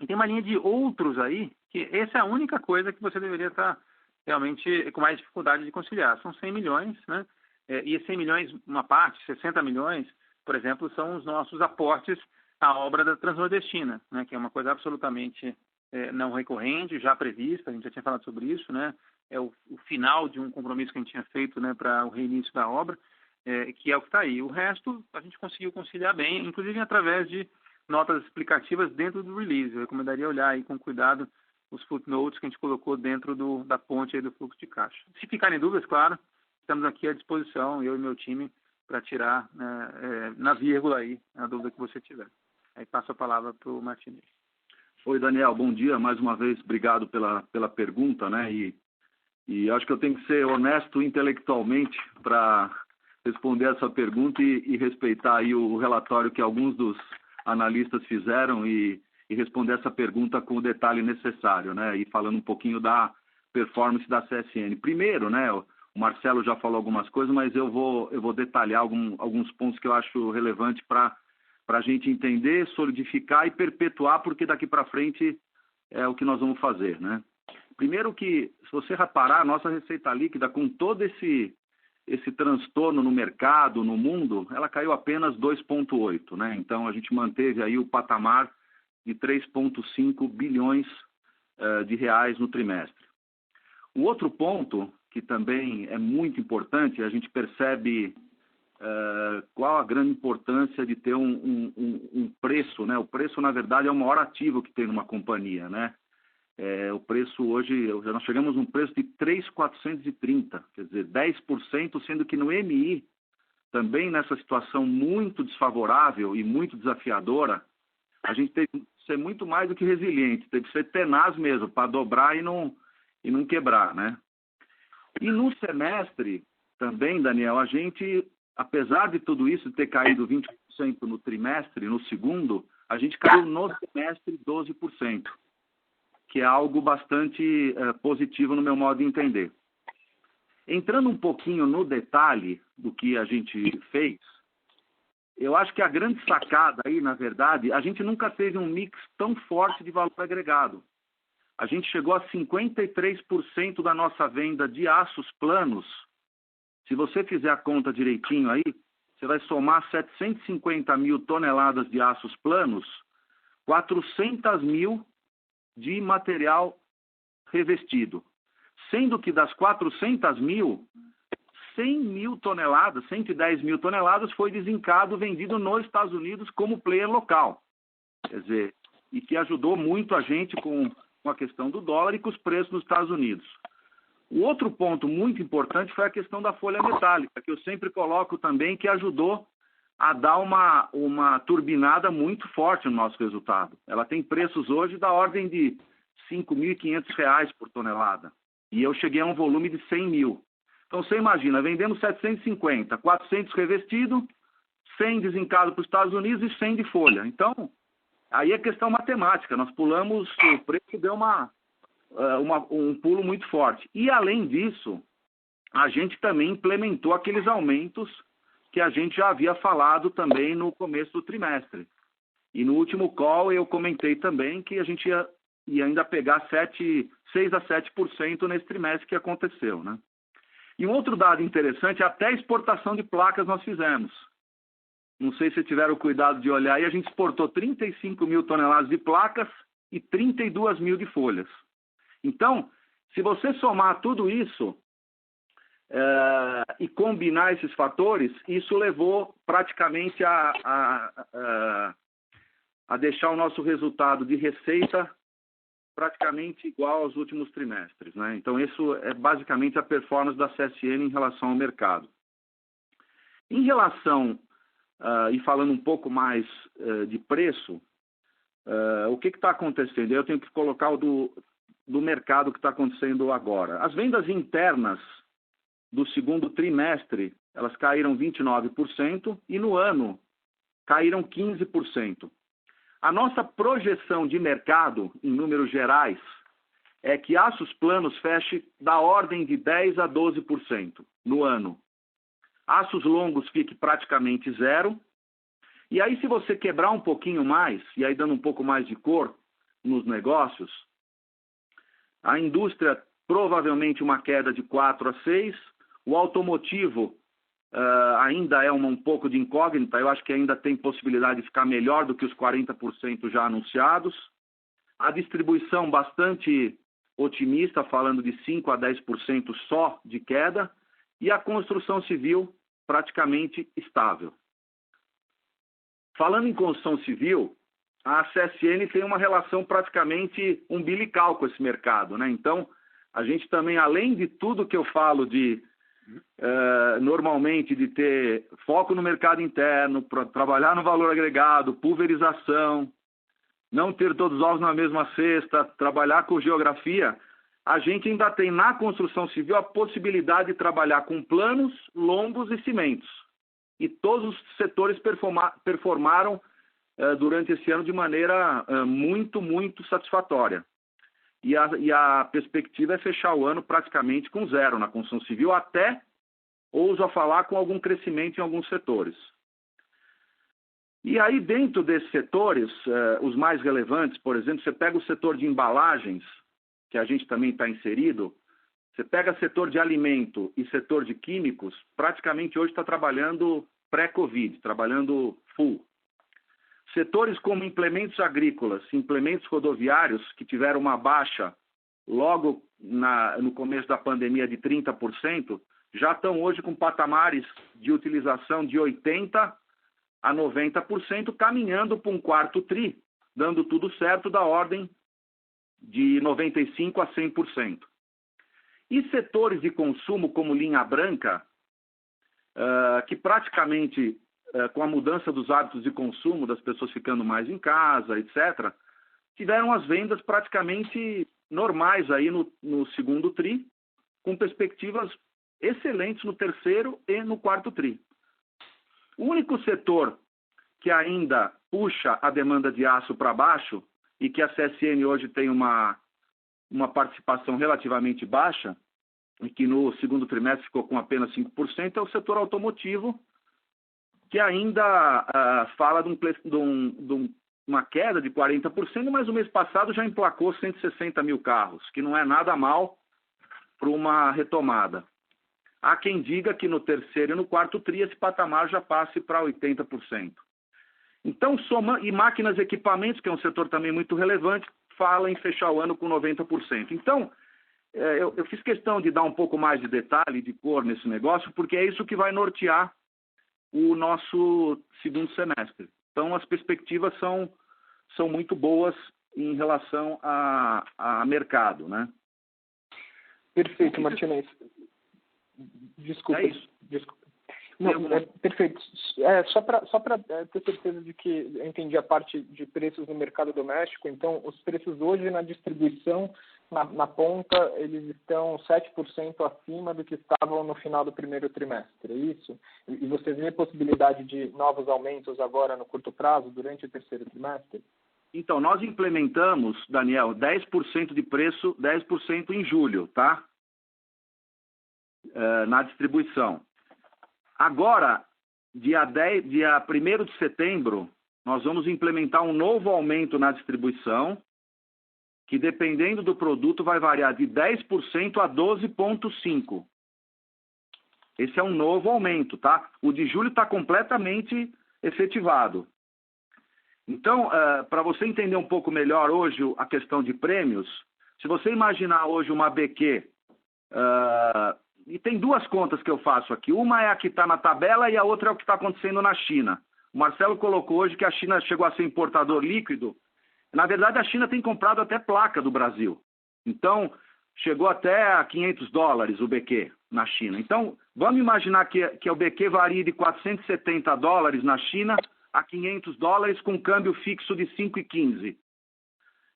E tem uma linha de outros aí, que essa é a única coisa que você deveria estar realmente com mais dificuldade de conciliar. São 100 milhões, né? E esses 100 milhões, uma parte, 60 milhões, por exemplo, são os nossos aportes à obra da Transnordestina, né, que é uma coisa absolutamente não recorrente, já prevista, a gente já tinha falado sobre isso, né, é o final de um compromisso que a gente tinha feito, né, para o reinício da obra, que é o que está aí. O resto a gente conseguiu conciliar bem, inclusive através de notas explicativas dentro do release. Eu recomendaria olhar aí com cuidado os footnotes que a gente colocou dentro da ponte aí do fluxo de caixa. Se ficarem dúvidas, claro, estamos aqui à disposição, eu e meu time, para tirar na vírgula aí a dúvida que você tiver. Aí passo a palavra para o Martinez. Oi, Daniel, bom dia. Mais uma vez, obrigado pela pergunta, né? E acho que eu tenho que ser honesto intelectualmente para responder essa pergunta e respeitar aí o relatório que alguns dos analistas fizeram e responder essa pergunta com o detalhe necessário, né? E falando um pouquinho da performance da CSN. Primeiro, né? O Marcelo já falou algumas coisas, mas eu vou detalhar alguns pontos que eu acho relevante para a gente entender, solidificar e perpetuar, porque daqui para frente é o que nós vamos fazer, né? Primeiro que, se você reparar, a nossa receita líquida, com todo esse transtorno no mercado, no mundo, ela caiu apenas 2,8, né? Então, a gente manteve aí o patamar de 3,5 bilhões de reais no trimestre. Um outro ponto que também é muito importante, a gente percebe qual a grande importância de ter um preço, né? O preço, na verdade, é o maior ativo que tem numa companhia, né? O preço hoje, nós chegamos num preço de 3.430, quer dizer, 10%, sendo que no MI, também nessa situação muito desfavorável e muito desafiadora, a gente teve que ser muito mais do que resiliente, teve que ser tenaz mesmo, para dobrar e não quebrar, né? E no semestre, também, Daniel, a gente, apesar de tudo isso, ter caído 20% no trimestre, no segundo, a gente caiu no semestre 12%. Que é algo bastante positivo no meu modo de entender. Entrando um pouquinho no detalhe do que a gente fez, eu acho que a grande sacada aí, na verdade, a gente nunca teve um mix tão forte de valor agregado. A gente chegou a 53% da nossa venda de aços planos. Se você fizer a conta direitinho aí, você vai somar 750 mil toneladas de aços planos, 400 mil de material revestido. Sendo que das 400 mil, 100 mil toneladas, 110 mil toneladas foi desencado, vendido nos Estados Unidos como player local. Quer dizer, e que ajudou muito a gente com a questão do dólar e com os preços nos Estados Unidos. O outro ponto muito importante foi a questão da folha metálica, que eu sempre coloco também, que ajudou a dar uma turbinada muito forte no nosso resultado. Ela tem preços hoje da ordem de R$ 5.500 por tonelada. E eu cheguei a um volume de 100 mil. Então, você imagina, vendendo 750, 400 revestido, 100 desencado para os Estados Unidos e 100 de folha. Então, aí é questão matemática. Nós pulamos, o preço deu um pulo muito forte. E, além disso, a gente também implementou aqueles aumentos que a gente já havia falado também no começo do trimestre. E no último call eu comentei também que a gente ia ainda pegar 6 a 7% nesse trimestre que aconteceu, né? E um outro dado interessante, até a exportação de placas nós fizemos. Não sei se tiveram o cuidado de olhar aí, a gente exportou 35 mil toneladas de placas e 32 mil de folhas. Então, se você somar tudo isso e combinar esses fatores, isso levou praticamente a deixar o nosso resultado de receita praticamente igual aos últimos trimestres, né? Então, isso é basicamente a performance da CSN em relação ao mercado. Em relação, e falando um pouco mais de preço, o que está acontecendo? Eu tenho que colocar o do mercado que está acontecendo agora. As vendas internas do segundo trimestre, elas caíram 29% e no ano caíram 15%. A nossa projeção de mercado, em números gerais, é que aços planos feche da ordem de 10% a 12% no ano. Aços longos fique praticamente zero. E aí, se você quebrar um pouquinho mais, e aí dando um pouco mais de cor nos negócios, a indústria provavelmente uma queda de 4% a 6%, o automotivo ainda é um pouco de incógnita. Eu acho que ainda tem possibilidade de ficar melhor do que os 40% já anunciados. A distribuição bastante otimista, falando de 5% a 10% só de queda, e a construção civil praticamente estável. Falando em construção civil, a CSN tem uma relação praticamente umbilical com esse mercado, né? Então, a gente também, além de tudo que eu falo de normalmente de ter foco no mercado interno, trabalhar no valor agregado, pulverização, não ter todos os ovos na mesma cesta, trabalhar com geografia, a gente ainda tem na construção civil a possibilidade de trabalhar com planos, lombos e cimentos. E todos os setores performaram durante esse ano de maneira muito, muito satisfatória. E a perspectiva é fechar o ano praticamente com zero na construção civil, até, ouso a falar, com algum crescimento em alguns setores. E aí, dentro desses setores, os mais relevantes, por exemplo, você pega o setor de embalagens, que a gente também está inserido, você pega setor de alimento e setor de químicos, praticamente hoje está trabalhando pré-Covid, trabalhando full. Setores como implementos agrícolas, implementos rodoviários, que tiveram uma baixa logo no começo da pandemia de 30%, já estão hoje com patamares de utilização de 80% a 90%, caminhando para um quarto tri, dando tudo certo, da ordem de 95% a 100%. E setores de consumo como linha branca, que praticamente, com a mudança dos hábitos de consumo, das pessoas ficando mais em casa, etc., tiveram as vendas praticamente normais aí no segundo tri, com perspectivas excelentes no terceiro e no quarto tri. O único setor que ainda puxa a demanda de aço para baixo e que a CSN hoje tem uma participação relativamente baixa, e que no segundo trimestre ficou com apenas 5%, é o setor automotivo, que ainda fala de uma queda de 40%, mas o mês passado já emplacou 160 mil carros, que não é nada mal para uma retomada. Há quem diga que no terceiro e no quarto tri esse patamar já passe para 80%. Então, e máquinas e equipamentos, que é um setor também muito relevante, fala em fechar o ano com 90%. Então, eu fiz questão de dar um pouco mais de detalhe, de cor nesse negócio, porque é isso que vai nortear o nosso segundo semestre. Então, as perspectivas são muito boas em relação a mercado, né? Perfeito, Martinez. Desculpa. É isso. Desculpa. Não, perfeito. Só para ter certeza de que eu entendi a parte de preços no mercado doméstico, então os preços hoje na distribuição, na ponta, eles estão 7% acima do que estavam no final do primeiro trimestre, é isso? E você vê a possibilidade de novos aumentos agora no curto prazo, durante o terceiro trimestre? Então, nós implementamos, Daniel, 10% de preço, 10% em julho, tá? Na distribuição. Agora, dia 1º de setembro, nós vamos implementar um novo aumento na distribuição, que dependendo do produto vai variar de 10% a 12,5%. Esse é um novo aumento, tá? O de julho está completamente efetivado. Então, para você entender um pouco melhor hoje a questão de prêmios, se você imaginar hoje uma BQ, e tem duas contas que eu faço aqui. Uma é a que está na tabela e a outra é o que está acontecendo na China. O Marcelo colocou hoje que a China chegou a ser importador líquido. Na verdade, a China tem comprado até placa do Brasil. Então, chegou até a $500 o BQ na China. Então, vamos imaginar que o BQ varie de $470 na China a $500 com câmbio fixo de 5,15.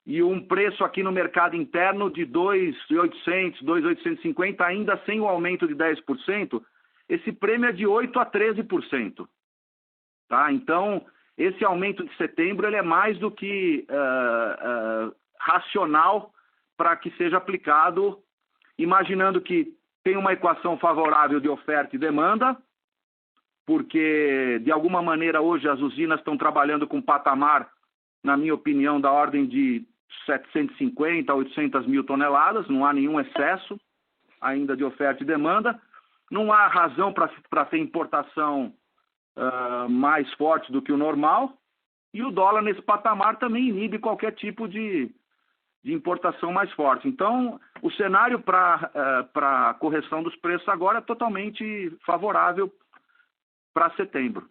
E um preço aqui no mercado interno de 2.800, 2.850, ainda sem o aumento de 10%, esse prêmio é de 8% a 13%. Tá? Então, esse aumento de setembro ele é mais do que racional para que seja aplicado, imaginando que tem uma equação favorável de oferta e demanda, porque, de alguma maneira, hoje as usinas estão trabalhando com patamar, na minha opinião, da ordem de 750 a 800 mil toneladas, não há nenhum excesso ainda de oferta e demanda, não há razão para ter importação mais forte do que o normal, e o dólar nesse patamar também inibe qualquer tipo de importação mais forte. Então, o cenário para a correção dos preços agora é totalmente favorável para setembro.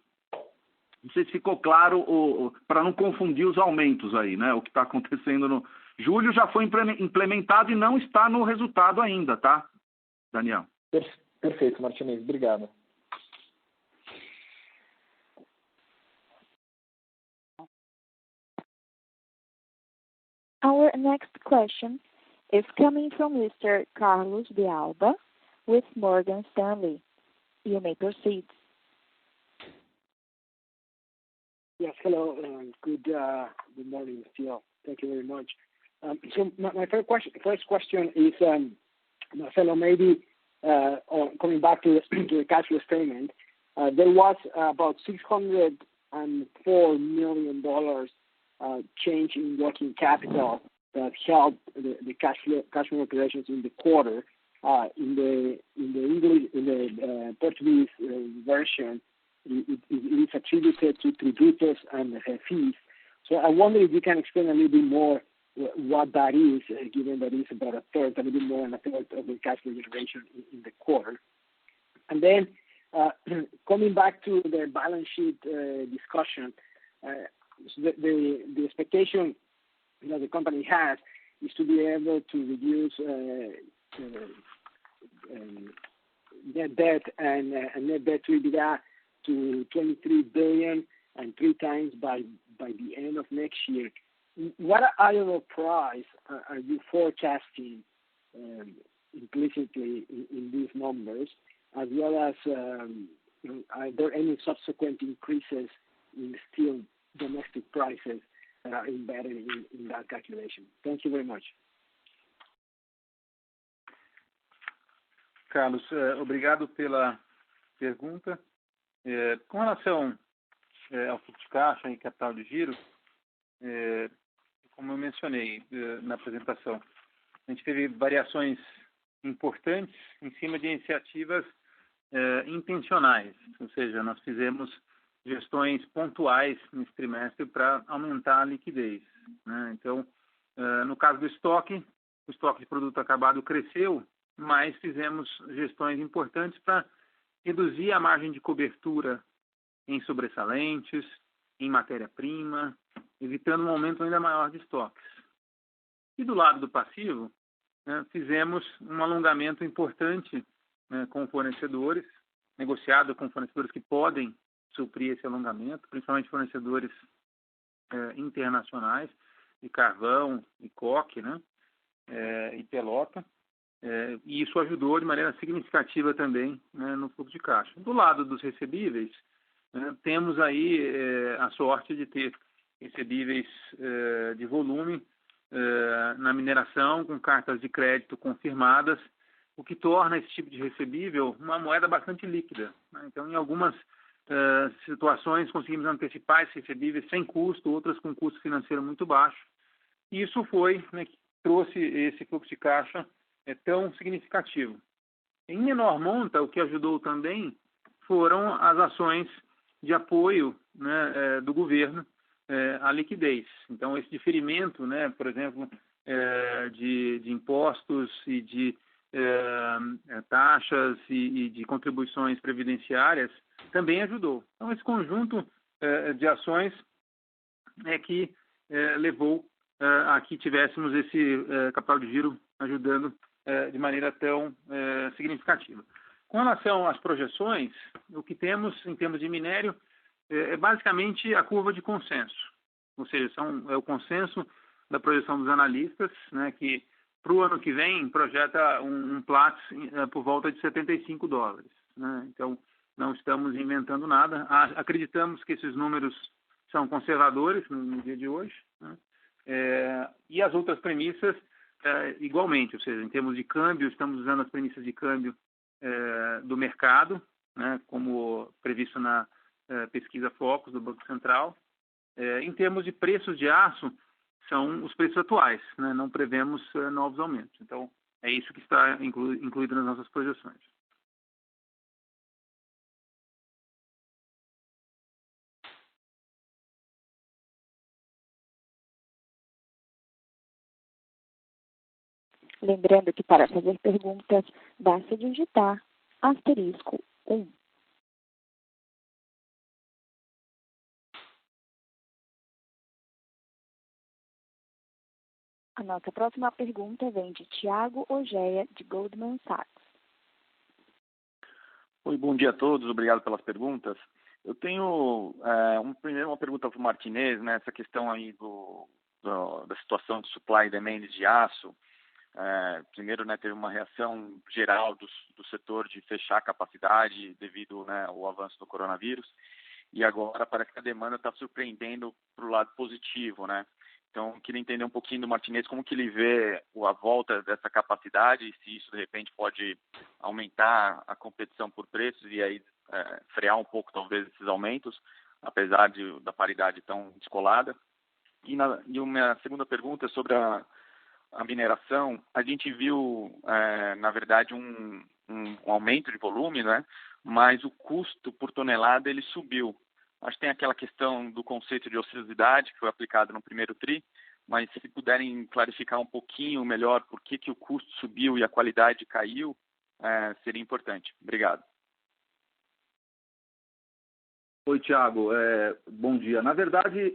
Não sei se ficou claro, para não confundir os aumentos aí, né? O que está acontecendo no julho já foi implementado e não está no resultado ainda, tá, Daniel? Perfeito, Martinez. Obrigado. Our next question is coming from Mr. Carlos de Alba with Morgan Stanley. You may proceed. Yes, hello, and good morning, Phil. Thank you very much. So my first question is, Marcelo, maybe coming back to the cash flow statement, there was about $604 million change in working capital that helped the cash flow operations in the quarter. In the Portuguese version, it is attributed to tributos and fees. So I wonder if you can explain a little bit more what that is, given that it's about a little bit more than a third of the cash flow generation in the quarter. And then coming back to the balance sheet discussion, so the expectation that the company has is to be able to reduce net debt and net debt to EBITDA to 23 billion and 3 times by the end of next year. What iron ore price are you forecasting implicitly in these numbers, as well as are there any subsequent increases in steel domestic prices that are embedded in that calculation? Thank you very much. Carlos, obrigado pela pergunta. Com relação ao fluxo de caixa e capital de giro, como eu mencionei na apresentação, a gente teve variações importantes em cima de iniciativas intencionais, ou seja, nós fizemos gestões pontuais nesse trimestre para aumentar a liquidez, né? Então, no caso do estoque, o estoque de produto acabado cresceu, mas fizemos gestões importantes para reduzir a margem de cobertura em sobressalentes, em matéria-prima, evitando um aumento ainda maior de estoques. E do lado do passivo, fizemos um alongamento importante com fornecedores, negociado com fornecedores que podem suprir esse alongamento, principalmente fornecedores internacionais, de carvão e coque, né, e pelota. E isso ajudou de maneira significativa também, né, no fluxo de caixa. Do lado dos recebíveis, temos aí a sorte de ter recebíveis de volume na mineração, com cartas de crédito confirmadas, o que torna esse tipo de recebível uma moeda bastante líquida, né? Então, em algumas situações, conseguimos antecipar esses recebíveis sem custo, outras com custo financeiro muito baixo. E isso foi, né, que trouxe esse fluxo de caixa tão significativo. Em menor monta, o que ajudou também foram as ações de apoio, né, do governo à liquidez. Então, esse diferimento, né, por exemplo, de impostos e de taxas e de contribuições previdenciárias também ajudou. Então, esse conjunto de ações é que levou a que tivéssemos esse capital de giro ajudando de maneira tão significativa. Com relação às projeções, o que temos em termos de minério é basicamente a curva de consenso, ou seja, é o consenso da projeção dos analistas, né, que para o ano que vem projeta um Platts por volta de $75, né? Então, não estamos inventando nada, acreditamos que esses números são conservadores no dia de hoje, né? E as outras premissas igualmente, ou seja, em termos de câmbio, estamos usando as premissas de câmbio do mercado, né, como previsto na pesquisa Focus do Banco Central. Em termos de preços de aço, são os preços atuais, né, não prevemos novos aumentos. Então, é isso que está incluído nas nossas projeções. Lembrando que para fazer perguntas, basta digitar *1. A nossa próxima pergunta vem de Thiago Ogeia, de Goldman Sachs. Oi, bom dia a todos, obrigado pelas perguntas. Eu tenho primeiro uma pergunta para o Martinez, né, essa questão aí da situação de supply e demand de aço. Primeiro, né, teve uma reação geral do setor de fechar a capacidade devido, né, ao avanço do coronavírus, e agora parece que a demanda está surpreendendo para o lado positivo, né? Então, queria entender um pouquinho do Martinez como que ele vê a volta dessa capacidade, se isso, de repente, pode aumentar a competição por preços e aí frear um pouco, talvez, esses aumentos, apesar da paridade tão descolada. E a minha segunda pergunta é sobre a mineração. A gente viu, na verdade, um aumento de volume, né? Mas o custo por tonelada ele subiu. Acho que tem aquela questão do conceito de ociosidade que foi aplicado no primeiro TRI, mas se puderem clarificar um pouquinho melhor por que o custo subiu e a qualidade caiu, seria importante. Obrigado. Oi, Thiago. Bom dia. Na verdade,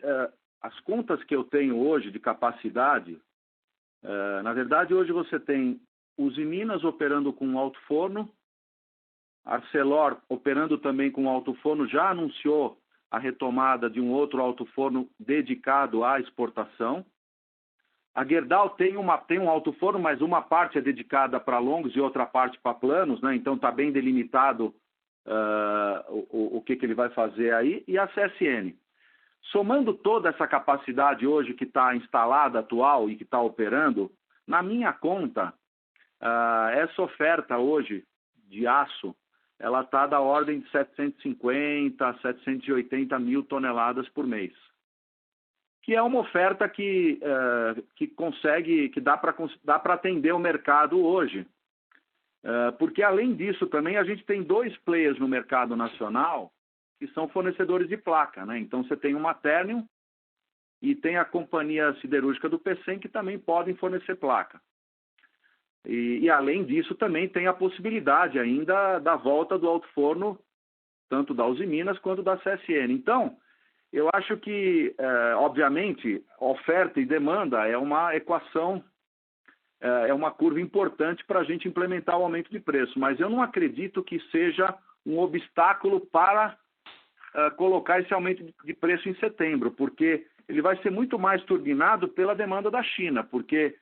as contas que eu tenho hoje de capacidade, na verdade, hoje você tem Usiminas operando com alto forno, Arcelor operando também com alto forno, já anunciou a retomada de um outro alto forno dedicado à exportação. A Gerdau tem um alto forno, mas uma parte é dedicada para longos e outra parte para planos, né? Então está bem delimitado o que ele vai fazer aí. E a CSN. Somando toda essa capacidade hoje que está instalada, atual e que está operando, na minha conta, essa oferta hoje de aço, ela está da ordem de 750 a 780 mil toneladas por mês. Que é uma oferta que dá para atender o mercado hoje. Porque, além disso, também a gente tem 2 players no mercado nacional que são fornecedores de placa, né? Então, você tem uma Ternium e tem a Companhia Siderúrgica do Pecém, que também podem fornecer placa. E, além disso, também tem a possibilidade ainda da volta do alto forno, tanto da Usiminas quanto da CSN. Então, eu acho que, obviamente, oferta e demanda é uma equação, é uma curva importante para a gente implementar o aumento de preço, mas eu não acredito que seja um obstáculo para colocar esse aumento de preço em setembro, porque ele vai ser muito mais turbinado pela demanda da China, porque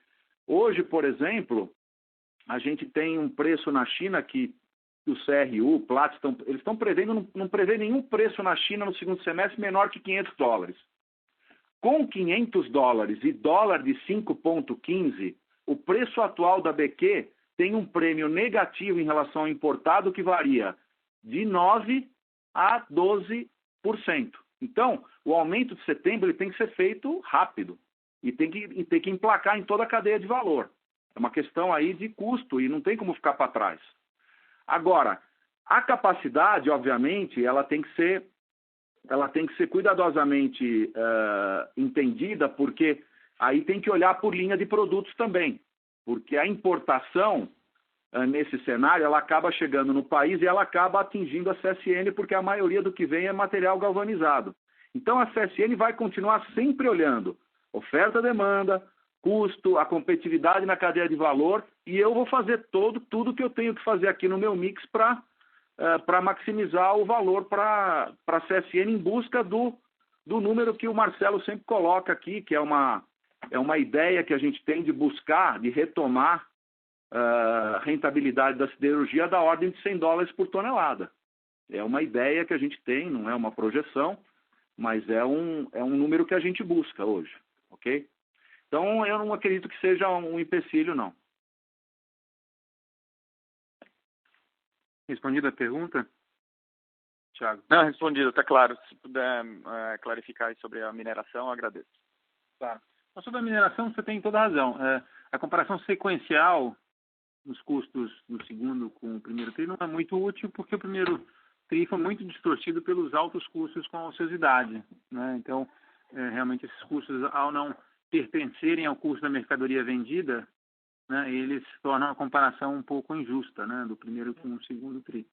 hoje, por exemplo, a gente tem um preço na China que o CRU, o Platts, eles estão prevendo, não prevê nenhum preço na China no segundo semestre menor que $500. Com $500 e dólar de 5,15, o preço atual da BQ tem um prêmio negativo em relação ao importado que varia de 9% a 12%. Então, o aumento de setembro ele tem que ser feito rápido e tem que emplacar em toda a cadeia de valor. É uma questão aí de custo e não tem como ficar para trás. Agora, a capacidade, obviamente, ela tem que ser cuidadosamente entendida, porque aí tem que olhar por linha de produtos também. Porque a importação, nesse cenário, ela acaba chegando no país e ela acaba atingindo a CSN, porque a maioria do que vem é material galvanizado. Então, a CSN vai continuar sempre olhando oferta-demanda, custo, a competitividade na cadeia de valor, e eu vou fazer tudo que eu tenho que fazer aqui no meu mix para maximizar o valor para a CSN em busca do número que o Marcelo sempre coloca aqui, que é uma ideia que a gente tem de buscar, de retomar a rentabilidade da siderurgia da ordem de $100 por tonelada. É uma ideia que a gente tem, não é uma projeção, mas é um número que a gente busca hoje, ok? Então, eu não acredito que seja um empecilho, não. Respondida a pergunta, Thiago? Não, respondido, está claro. Se puder clarificar sobre a mineração, eu agradeço. Claro. Então, sobre a mineração, você tem toda a razão. A comparação sequencial nos custos do segundo com o primeiro TRI não é muito útil, porque o primeiro TRI foi muito distorcido pelos altos custos com a ociosidade, né? Então, realmente esses custos, ao não pertencerem ao custo da mercadoria vendida, né, eles tornam a comparação um pouco injusta, né, do primeiro com o segundo TRI.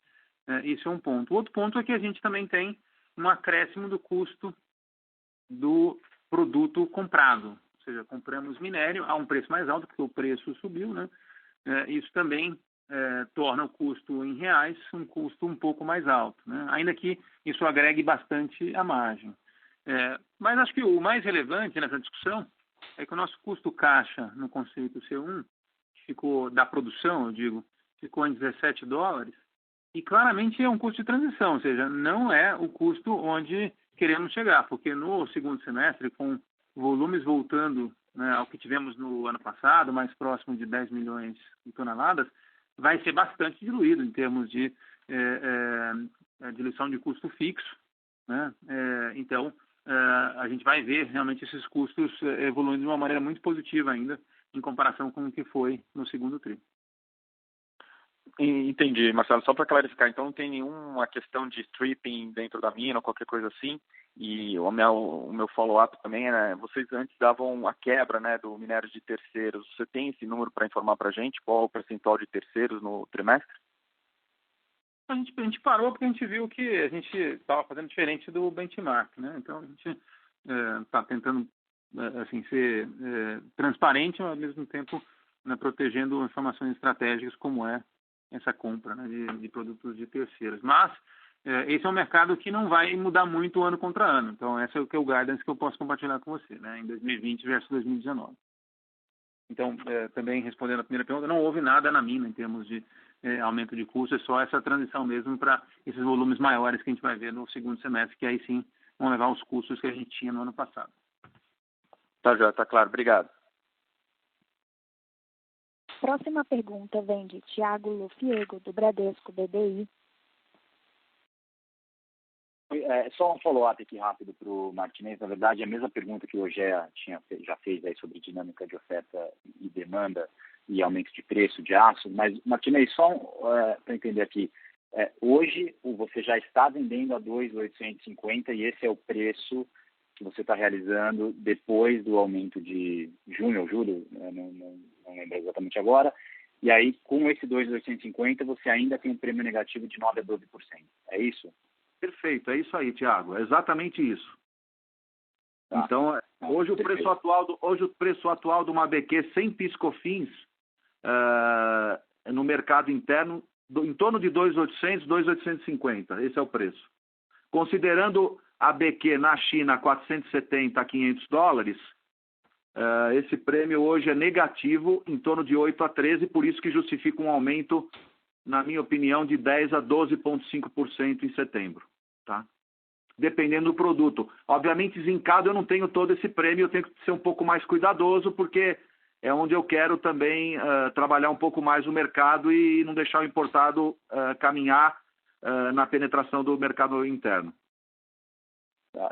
Isso é um ponto. O outro ponto é que a gente também tem um acréscimo do custo do produto comprado. Ou seja, compramos minério a um preço mais alto, porque o preço subiu, né? Isso também torna o custo em reais um custo um pouco mais alto, né? Ainda que isso agregue bastante a margem. Mas acho que o mais relevante nessa discussão é que o nosso custo caixa no conceito C1, ficou da produção, eu digo, ficou em $17, e claramente é um custo de transição, ou seja, não é o custo onde queremos chegar, porque no segundo semestre, com volumes voltando, né, ao que tivemos no ano passado, mais próximo de 10 milhões de toneladas, vai ser bastante diluído em termos de diluição de custo fixo, né? Então, a gente vai ver realmente esses custos evoluindo de uma maneira muito positiva ainda, em comparação com o que foi no segundo TRI. Entendi, Marcelo. Só para clarificar, então não tem nenhuma questão de stripping dentro da mina ou qualquer coisa assim. E o meu follow-up também é, vocês antes davam a quebra, né, do minério de terceiros. Você tem esse número para informar para a gente? Qual é o percentual de terceiros no trimestre? A gente parou porque a gente viu que a gente estava fazendo diferente do benchmark, né? Então a gente está tentando assim, ser transparente, mas ao mesmo tempo, né, protegendo informações estratégicas como é essa compra, né, de produtos de terceiros. Mas esse é um mercado que não vai mudar muito ano contra ano. Então esse é o guidance que eu posso compartilhar com você, né, em 2020 versus 2019. Então, também respondendo a primeira pergunta, não houve nada na mina em termos de aumento de custo, é só essa transição mesmo para esses volumes maiores que a gente vai ver no segundo semestre, que aí sim vão levar os custos que a gente tinha no ano passado. Tá, já, tá claro. Obrigado. Próxima pergunta vem de Thiago Lufiego, do Bradesco BBI. Só um follow-up aqui rápido para o Martinez. Na verdade, a mesma pergunta que o Ogea já fez aí sobre dinâmica de oferta e demanda e aumento de preço de aço. Mas, Martinez, só para entender aqui, hoje você já está vendendo a 2.850 e esse é o preço que você está realizando depois do aumento de junho ou julho, não lembro exatamente agora. E aí, com esse 2.850, você ainda tem um prêmio negativo de 9% a 12%. É isso? Perfeito, é isso aí, Thiago. É exatamente isso. Tá. Então, hoje o preço atual de uma BQ sem PIS/COFINS no mercado interno, em torno de 2.800, 2.850. Esse é o preço. Considerando a BQ na China 470 a $500, esse prêmio hoje é negativo, em torno de 8 a 13, por isso que justifica um aumento, na minha opinião, de 10 a 12,5% em setembro, tá? Dependendo do produto. Obviamente, zincado eu não tenho todo esse prêmio, eu tenho que ser um pouco mais cuidadoso, porque é onde eu quero também trabalhar um pouco mais o mercado e não deixar o importado caminhar na penetração do mercado interno.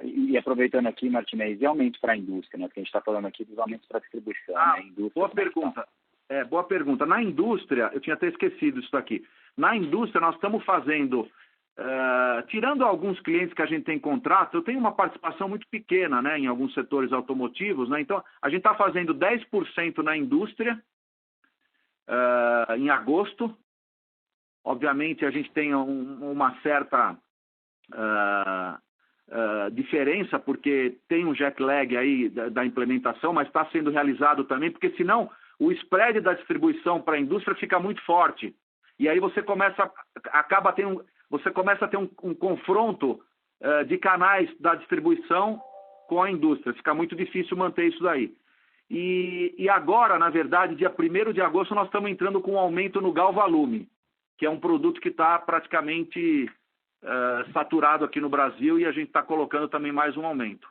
E aproveitando aqui, Martinez, e aumentos para a indústria, né? Porque a gente está falando aqui dos aumentos para a distribuição. Né? Boa pergunta. Boa pergunta. Na indústria, eu tinha até esquecido isso daqui. Na indústria, nós estamos fazendo, tirando alguns clientes que a gente tem contrato, eu tenho uma participação muito pequena, né, em alguns setores automotivos, né? Então, a gente está fazendo 10% na indústria em agosto. Obviamente, a gente tem uma certa diferença, porque tem um jet lag aí da implementação, mas está sendo realizado também, porque senão o spread da distribuição para a indústria fica muito forte. E aí você começa a ter um confronto de canais da distribuição com a indústria. Fica muito difícil manter isso daí. E agora, na verdade, dia 1º de agosto, nós estamos entrando com um aumento no Galvalume, que é um produto que está praticamente saturado aqui no Brasil, e a gente está colocando também mais um aumento,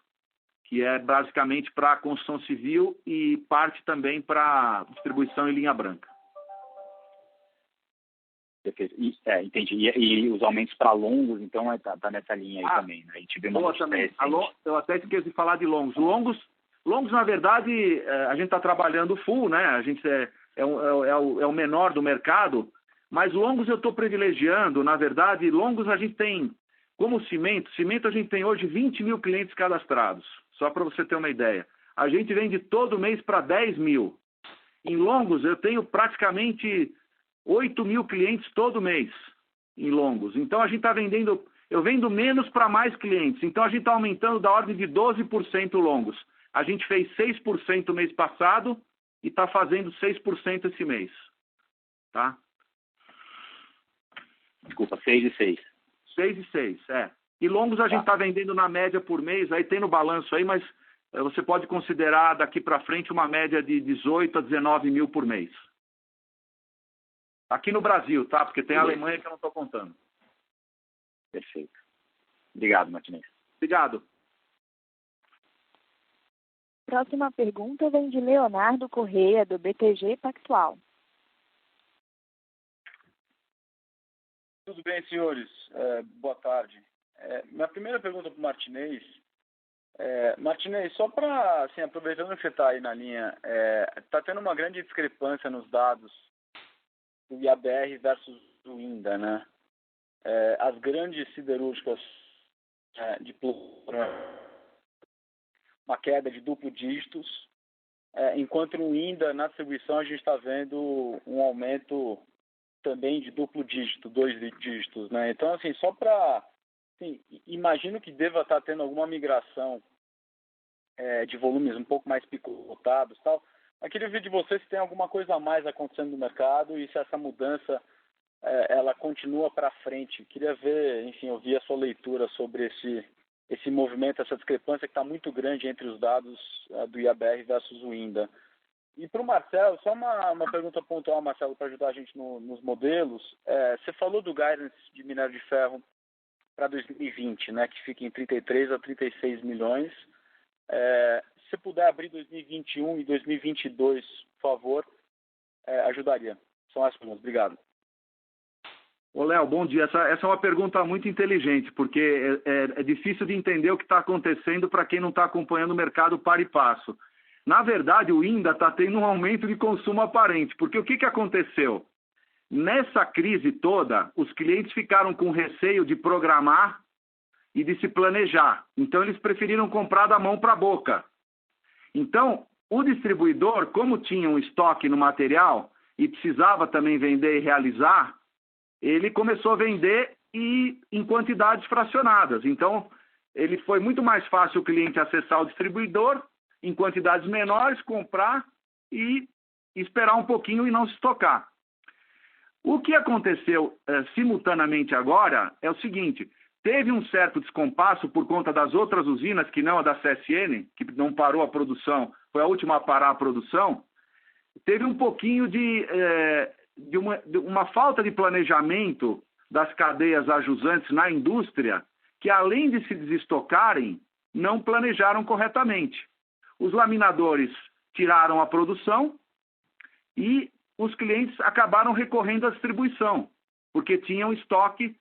que é basicamente para a construção civil e parte também para distribuição em linha branca. Perfeito. Entendi. E os aumentos para longos, então, tá nessa linha aí também, né? A gente vê uma também. Eu até esqueci de falar de longos. Longos, na verdade, a gente está trabalhando full, né? A gente é o menor do mercado, mas longos eu estou privilegiando. Na verdade, longos a gente tem, como cimento a gente tem hoje 20 mil clientes cadastrados, só para você ter uma ideia. A gente vende todo mês para 10 mil. Em Longos, eu tenho praticamente 8 mil clientes todo mês em Longos. Então, a gente está vendendo... Eu vendo menos para mais clientes. Então, a gente está aumentando da ordem de 12% Longos. A gente fez 6% mês passado e está fazendo 6% esse mês. Tá? Desculpa, 6 e 6. 6 e 6, é. E Longos a gente está vendendo na média por mês, aí tem no balanço aí, mas você pode considerar daqui para frente uma média de 18 a 19 mil por mês. Aqui no Brasil, tá? Porque tem a Alemanha que eu não estou contando. Perfeito. Obrigado, Martinez. Obrigado. Próxima pergunta vem de Leonardo Correia, do BTG Pactual. Tudo bem, senhores? Boa tarde. Minha primeira pergunta para o Martinez. Martinez, só para, assim, aproveitando que você está aí na linha, está tendo uma grande discrepância nos dados do IABR versus do INDA, né? As grandes siderúrgicas de uma queda de duplo dígitos, enquanto no INDA, na distribuição, a gente está vendo um aumento também de duplo dígito, 2 dígitos, né? Então, assim, só para... Assim, imagino que deva estar tendo alguma migração de volumes um pouco mais picotados e tal. Eu queria ver de você se tem alguma coisa a mais acontecendo no mercado e se essa mudança ela continua para frente. Queria ver, enfim, ouvir a sua leitura sobre esse movimento, essa discrepância que está muito grande entre os dados do IABR versus o INDA. E para o Marcelo, só uma pergunta pontual, Marcelo, para ajudar a gente nos modelos. Você falou do guidance de minério de ferro para 2020, né, que fica em 33 a 36 milhões. Se você puder abrir 2021 e 2022, por favor, ajudaria. São as perguntas. Obrigado. Ô, Léo, bom dia. Essa é uma pergunta muito inteligente, porque é difícil de entender o que está acontecendo para quem não está acompanhando o mercado para e passo. Na verdade, o INDA está tendo um aumento de consumo aparente, porque o que aconteceu? Nessa crise toda, os clientes ficaram com receio de programar e de se planejar. Então, eles preferiram comprar da mão para a boca. Então, o distribuidor, como tinha um estoque no material e precisava também vender e realizar, ele começou a vender em quantidades fracionadas. Então, ele foi muito mais fácil o cliente acessar o distribuidor em quantidades menores, comprar e esperar um pouquinho e não se estocar. O que aconteceu simultaneamente agora é o seguinte: teve um certo descompasso por conta das outras usinas, que não a da CSN, que não parou a produção, foi a última a parar a produção. Teve um pouquinho de uma falta de planejamento das cadeias ajusantes na indústria, que além de se desestocarem, não planejaram corretamente. Os laminadores tiraram a produção e os clientes acabaram recorrendo à distribuição, porque tinham estoque.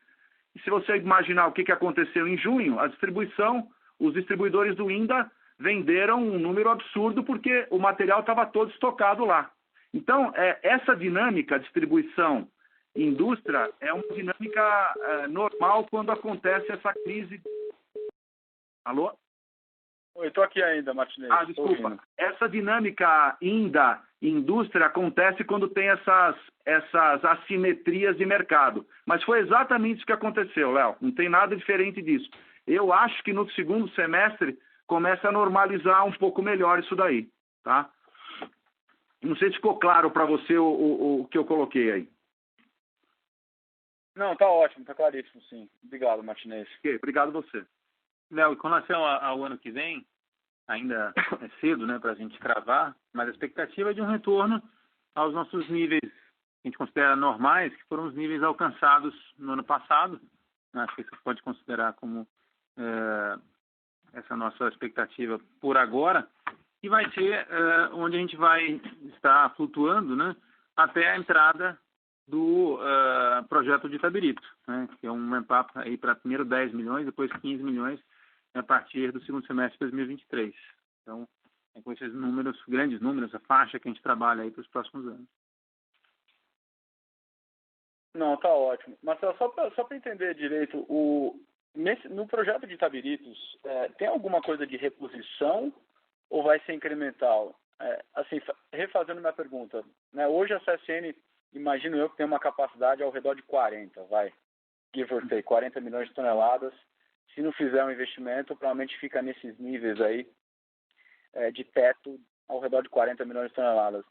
E se você imaginar o que aconteceu em junho, a distribuição, os distribuidores do INDA venderam um número absurdo porque o material estava todo estocado lá. Então, essa dinâmica, distribuição e indústria, é uma dinâmica normal quando acontece essa crise. Alô? Oi, estou aqui ainda, Martinez. Desculpa. Essa dinâmica indústria acontece quando tem essas assimetrias de mercado. Mas foi exatamente isso que aconteceu, Léo. Não tem nada diferente disso. Eu acho que no segundo semestre começa a normalizar um pouco melhor isso daí, tá? Não sei se ficou claro para você o que eu coloquei aí. Não, tá ótimo, tá claríssimo, sim. Obrigado, Martinez. Okay, obrigado a você. Léo, com relação ao ano que vem, ainda é cedo, né, para a gente cravar, mas a expectativa é de um retorno aos nossos níveis que a gente considera normais, que foram os níveis alcançados no ano passado. Acho que você pode considerar como essa nossa expectativa por agora, e vai ser onde a gente vai estar flutuando, né, até a entrada do projeto de Itabirito, né, que é um ramp-up aí para primeiro 10 milhões, depois 15 milhões, a partir do segundo semestre de 2023. Então, com esses números, grandes números, a faixa que a gente trabalha aí para os próximos anos. Não, tá ótimo. Marcelo, só para entender direito, no projeto de Itabiritos, tem alguma coisa de reposição ou vai ser incremental? assim, refazendo minha pergunta, né? Hoje a CSN, imagino eu que tem uma capacidade ao redor de 40, give or take, 40 milhões de toneladas. Se não fizer um investimento, provavelmente fica nesses níveis aí de teto ao redor de 40 milhões de toneladas.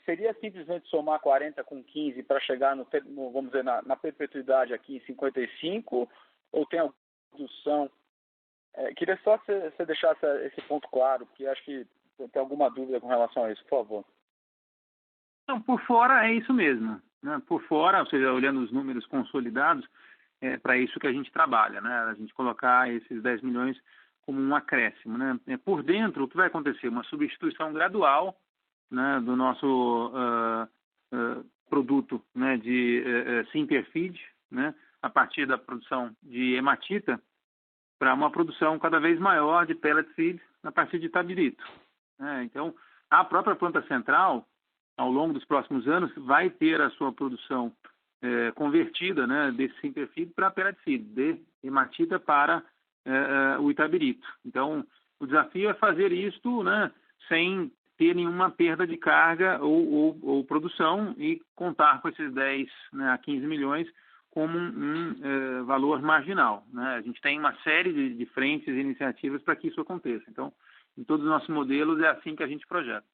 Seria simplesmente somar 40 com 15 para chegar vamos dizer, na perpetuidade aqui em 55, ou tem alguma redução? Queria só que você deixasse esse ponto claro, porque acho que tem alguma dúvida com relação a isso, por favor. Então, por fora é isso mesmo, né? Por fora, ou seja, olhando os números consolidados, é para isso que a gente trabalha, né? A gente colocar esses 10 milhões como um acréscimo, né? Por dentro, o que vai acontecer? Uma substituição gradual, né, do nosso produto, né, de Sinterfeed, né, a partir da produção de hematita, para uma produção cada vez maior de pellet feed a partir de Itabirito. Então, a própria planta central, ao longo dos próximos anos, vai ter a sua produção convertida, né, desse Sinterfeed para pellet feed, de hematita para o Itabirito. Então, o desafio é fazer isto, né, sem ter nenhuma perda de carga ou produção e contar com esses 10, né, a 15 milhões como um valor marginal, né? A gente tem uma série de frentes e iniciativas para que isso aconteça. Então, em todos os nossos modelos é assim que a gente projeta.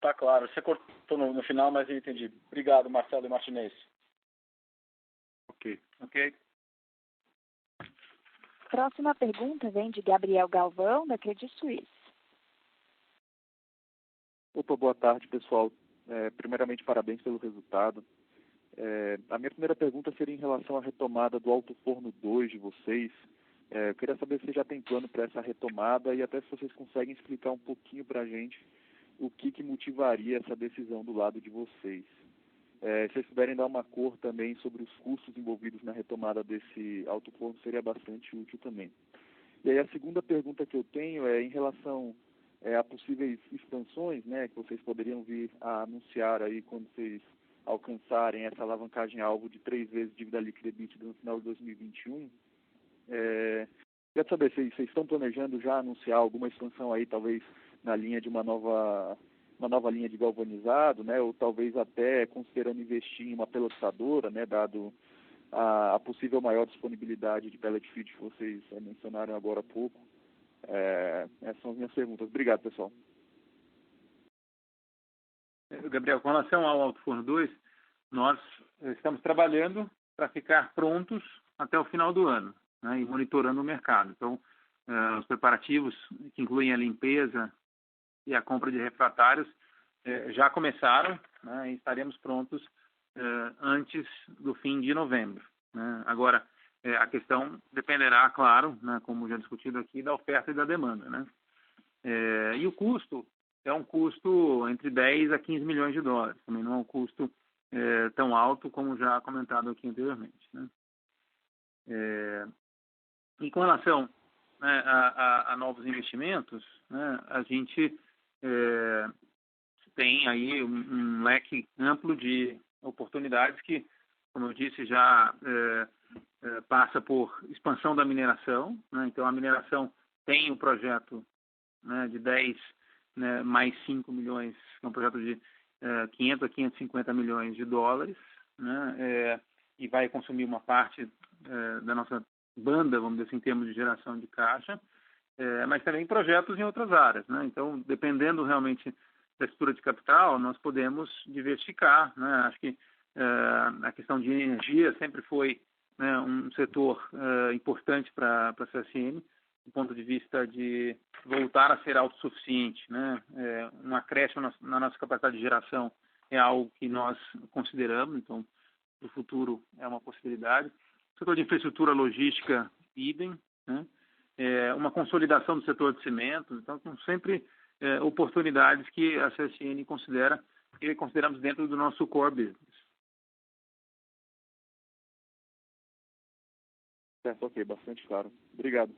Tá claro. Você cortou no final, mas eu entendi. Obrigado, Marcelo e Martinez. Ok. Próxima pergunta vem de Gabriel Galvão, da Credit Suisse. Opa, boa tarde, pessoal. Primeiramente, parabéns pelo resultado. A minha primeira pergunta seria em relação à retomada do Alto Forno 2 de vocês. Eu queria saber se já tem plano para essa retomada e até se vocês conseguem explicar um pouquinho para a gente o que motivaria essa decisão do lado de vocês. Se vocês puderem dar uma cor também sobre os custos envolvidos na retomada desse alto forno, seria bastante útil também. E aí a segunda pergunta que eu tenho é em relação a possíveis expansões, né, que vocês poderiam vir a anunciar aí quando vocês alcançarem essa alavancagem alvo de 3 vezes dívida líquida EBITDA no final de 2021. Queria saber se vocês estão planejando já anunciar alguma expansão aí, talvez na linha de uma nova linha de galvanizado, né, ou talvez até considerando investir em uma pelletizadora, né, dado a possível maior disponibilidade de pellet feed que vocês mencionaram agora há pouco. Essas são as minhas perguntas. Obrigado, pessoal. Gabriel, com relação ao Alto Forno 2, nós estamos trabalhando para ficar prontos até o final do ano, né, e monitorando o mercado. Então, os preparativos, que incluem a limpeza e a compra de refratários, já começaram, né, e estaremos prontos antes do fim de novembro, né? Agora, a questão dependerá, claro, né, como já discutido aqui, da oferta e da demanda, né? E o custo é um custo entre 10 a 15 milhões de dólares, também não é um custo tão alto como já comentado aqui anteriormente, né? E com relação, né, a novos investimentos, né, a gente tem aí um leque amplo de oportunidades que, como eu disse, já passa por expansão da mineração, né? Então, a mineração tem um projeto, né, de 10, né, mais 5 milhões, é um projeto de 500 a 550 milhões de dólares, né? E vai consumir uma parte da nossa banda, vamos dizer assim, em termos de geração de caixa, mas também projetos em outras áreas, né? Então, dependendo realmente da estrutura de capital, nós podemos diversificar, né? Acho que a questão de energia sempre foi, né, um setor importante para a CSN, do ponto de vista de voltar a ser autossuficiente, né? Um acréscimo na nossa capacidade de geração é algo que nós consideramos, então, no futuro é uma possibilidade. O setor de infraestrutura logística, idem, né? Uma consolidação do setor de cimentos, então são sempre oportunidades que a CSN considera e consideramos dentro do nosso core business. Certo, ok, bastante claro. Obrigado.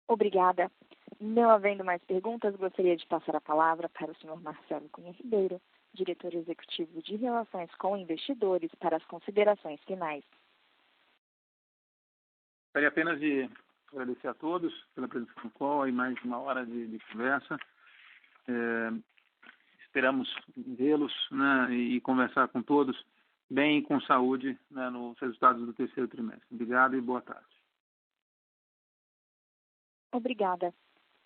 Obrigada. Não havendo mais perguntas, gostaria de passar a palavra para o senhor Marcelo Cunha Ribeiro, diretor executivo de Relações com Investidores, para as considerações finais. Gostaria apenas de agradecer a todos pela presença no call e mais de uma hora de conversa. Esperamos vê-los, né, e conversar com todos bem e com saúde, né, nos resultados do terceiro trimestre. Obrigado e boa tarde. Obrigada.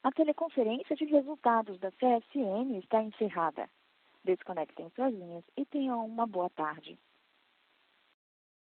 A teleconferência de resultados da CSN está encerrada. Desconectem suas linhas e tenham uma boa tarde.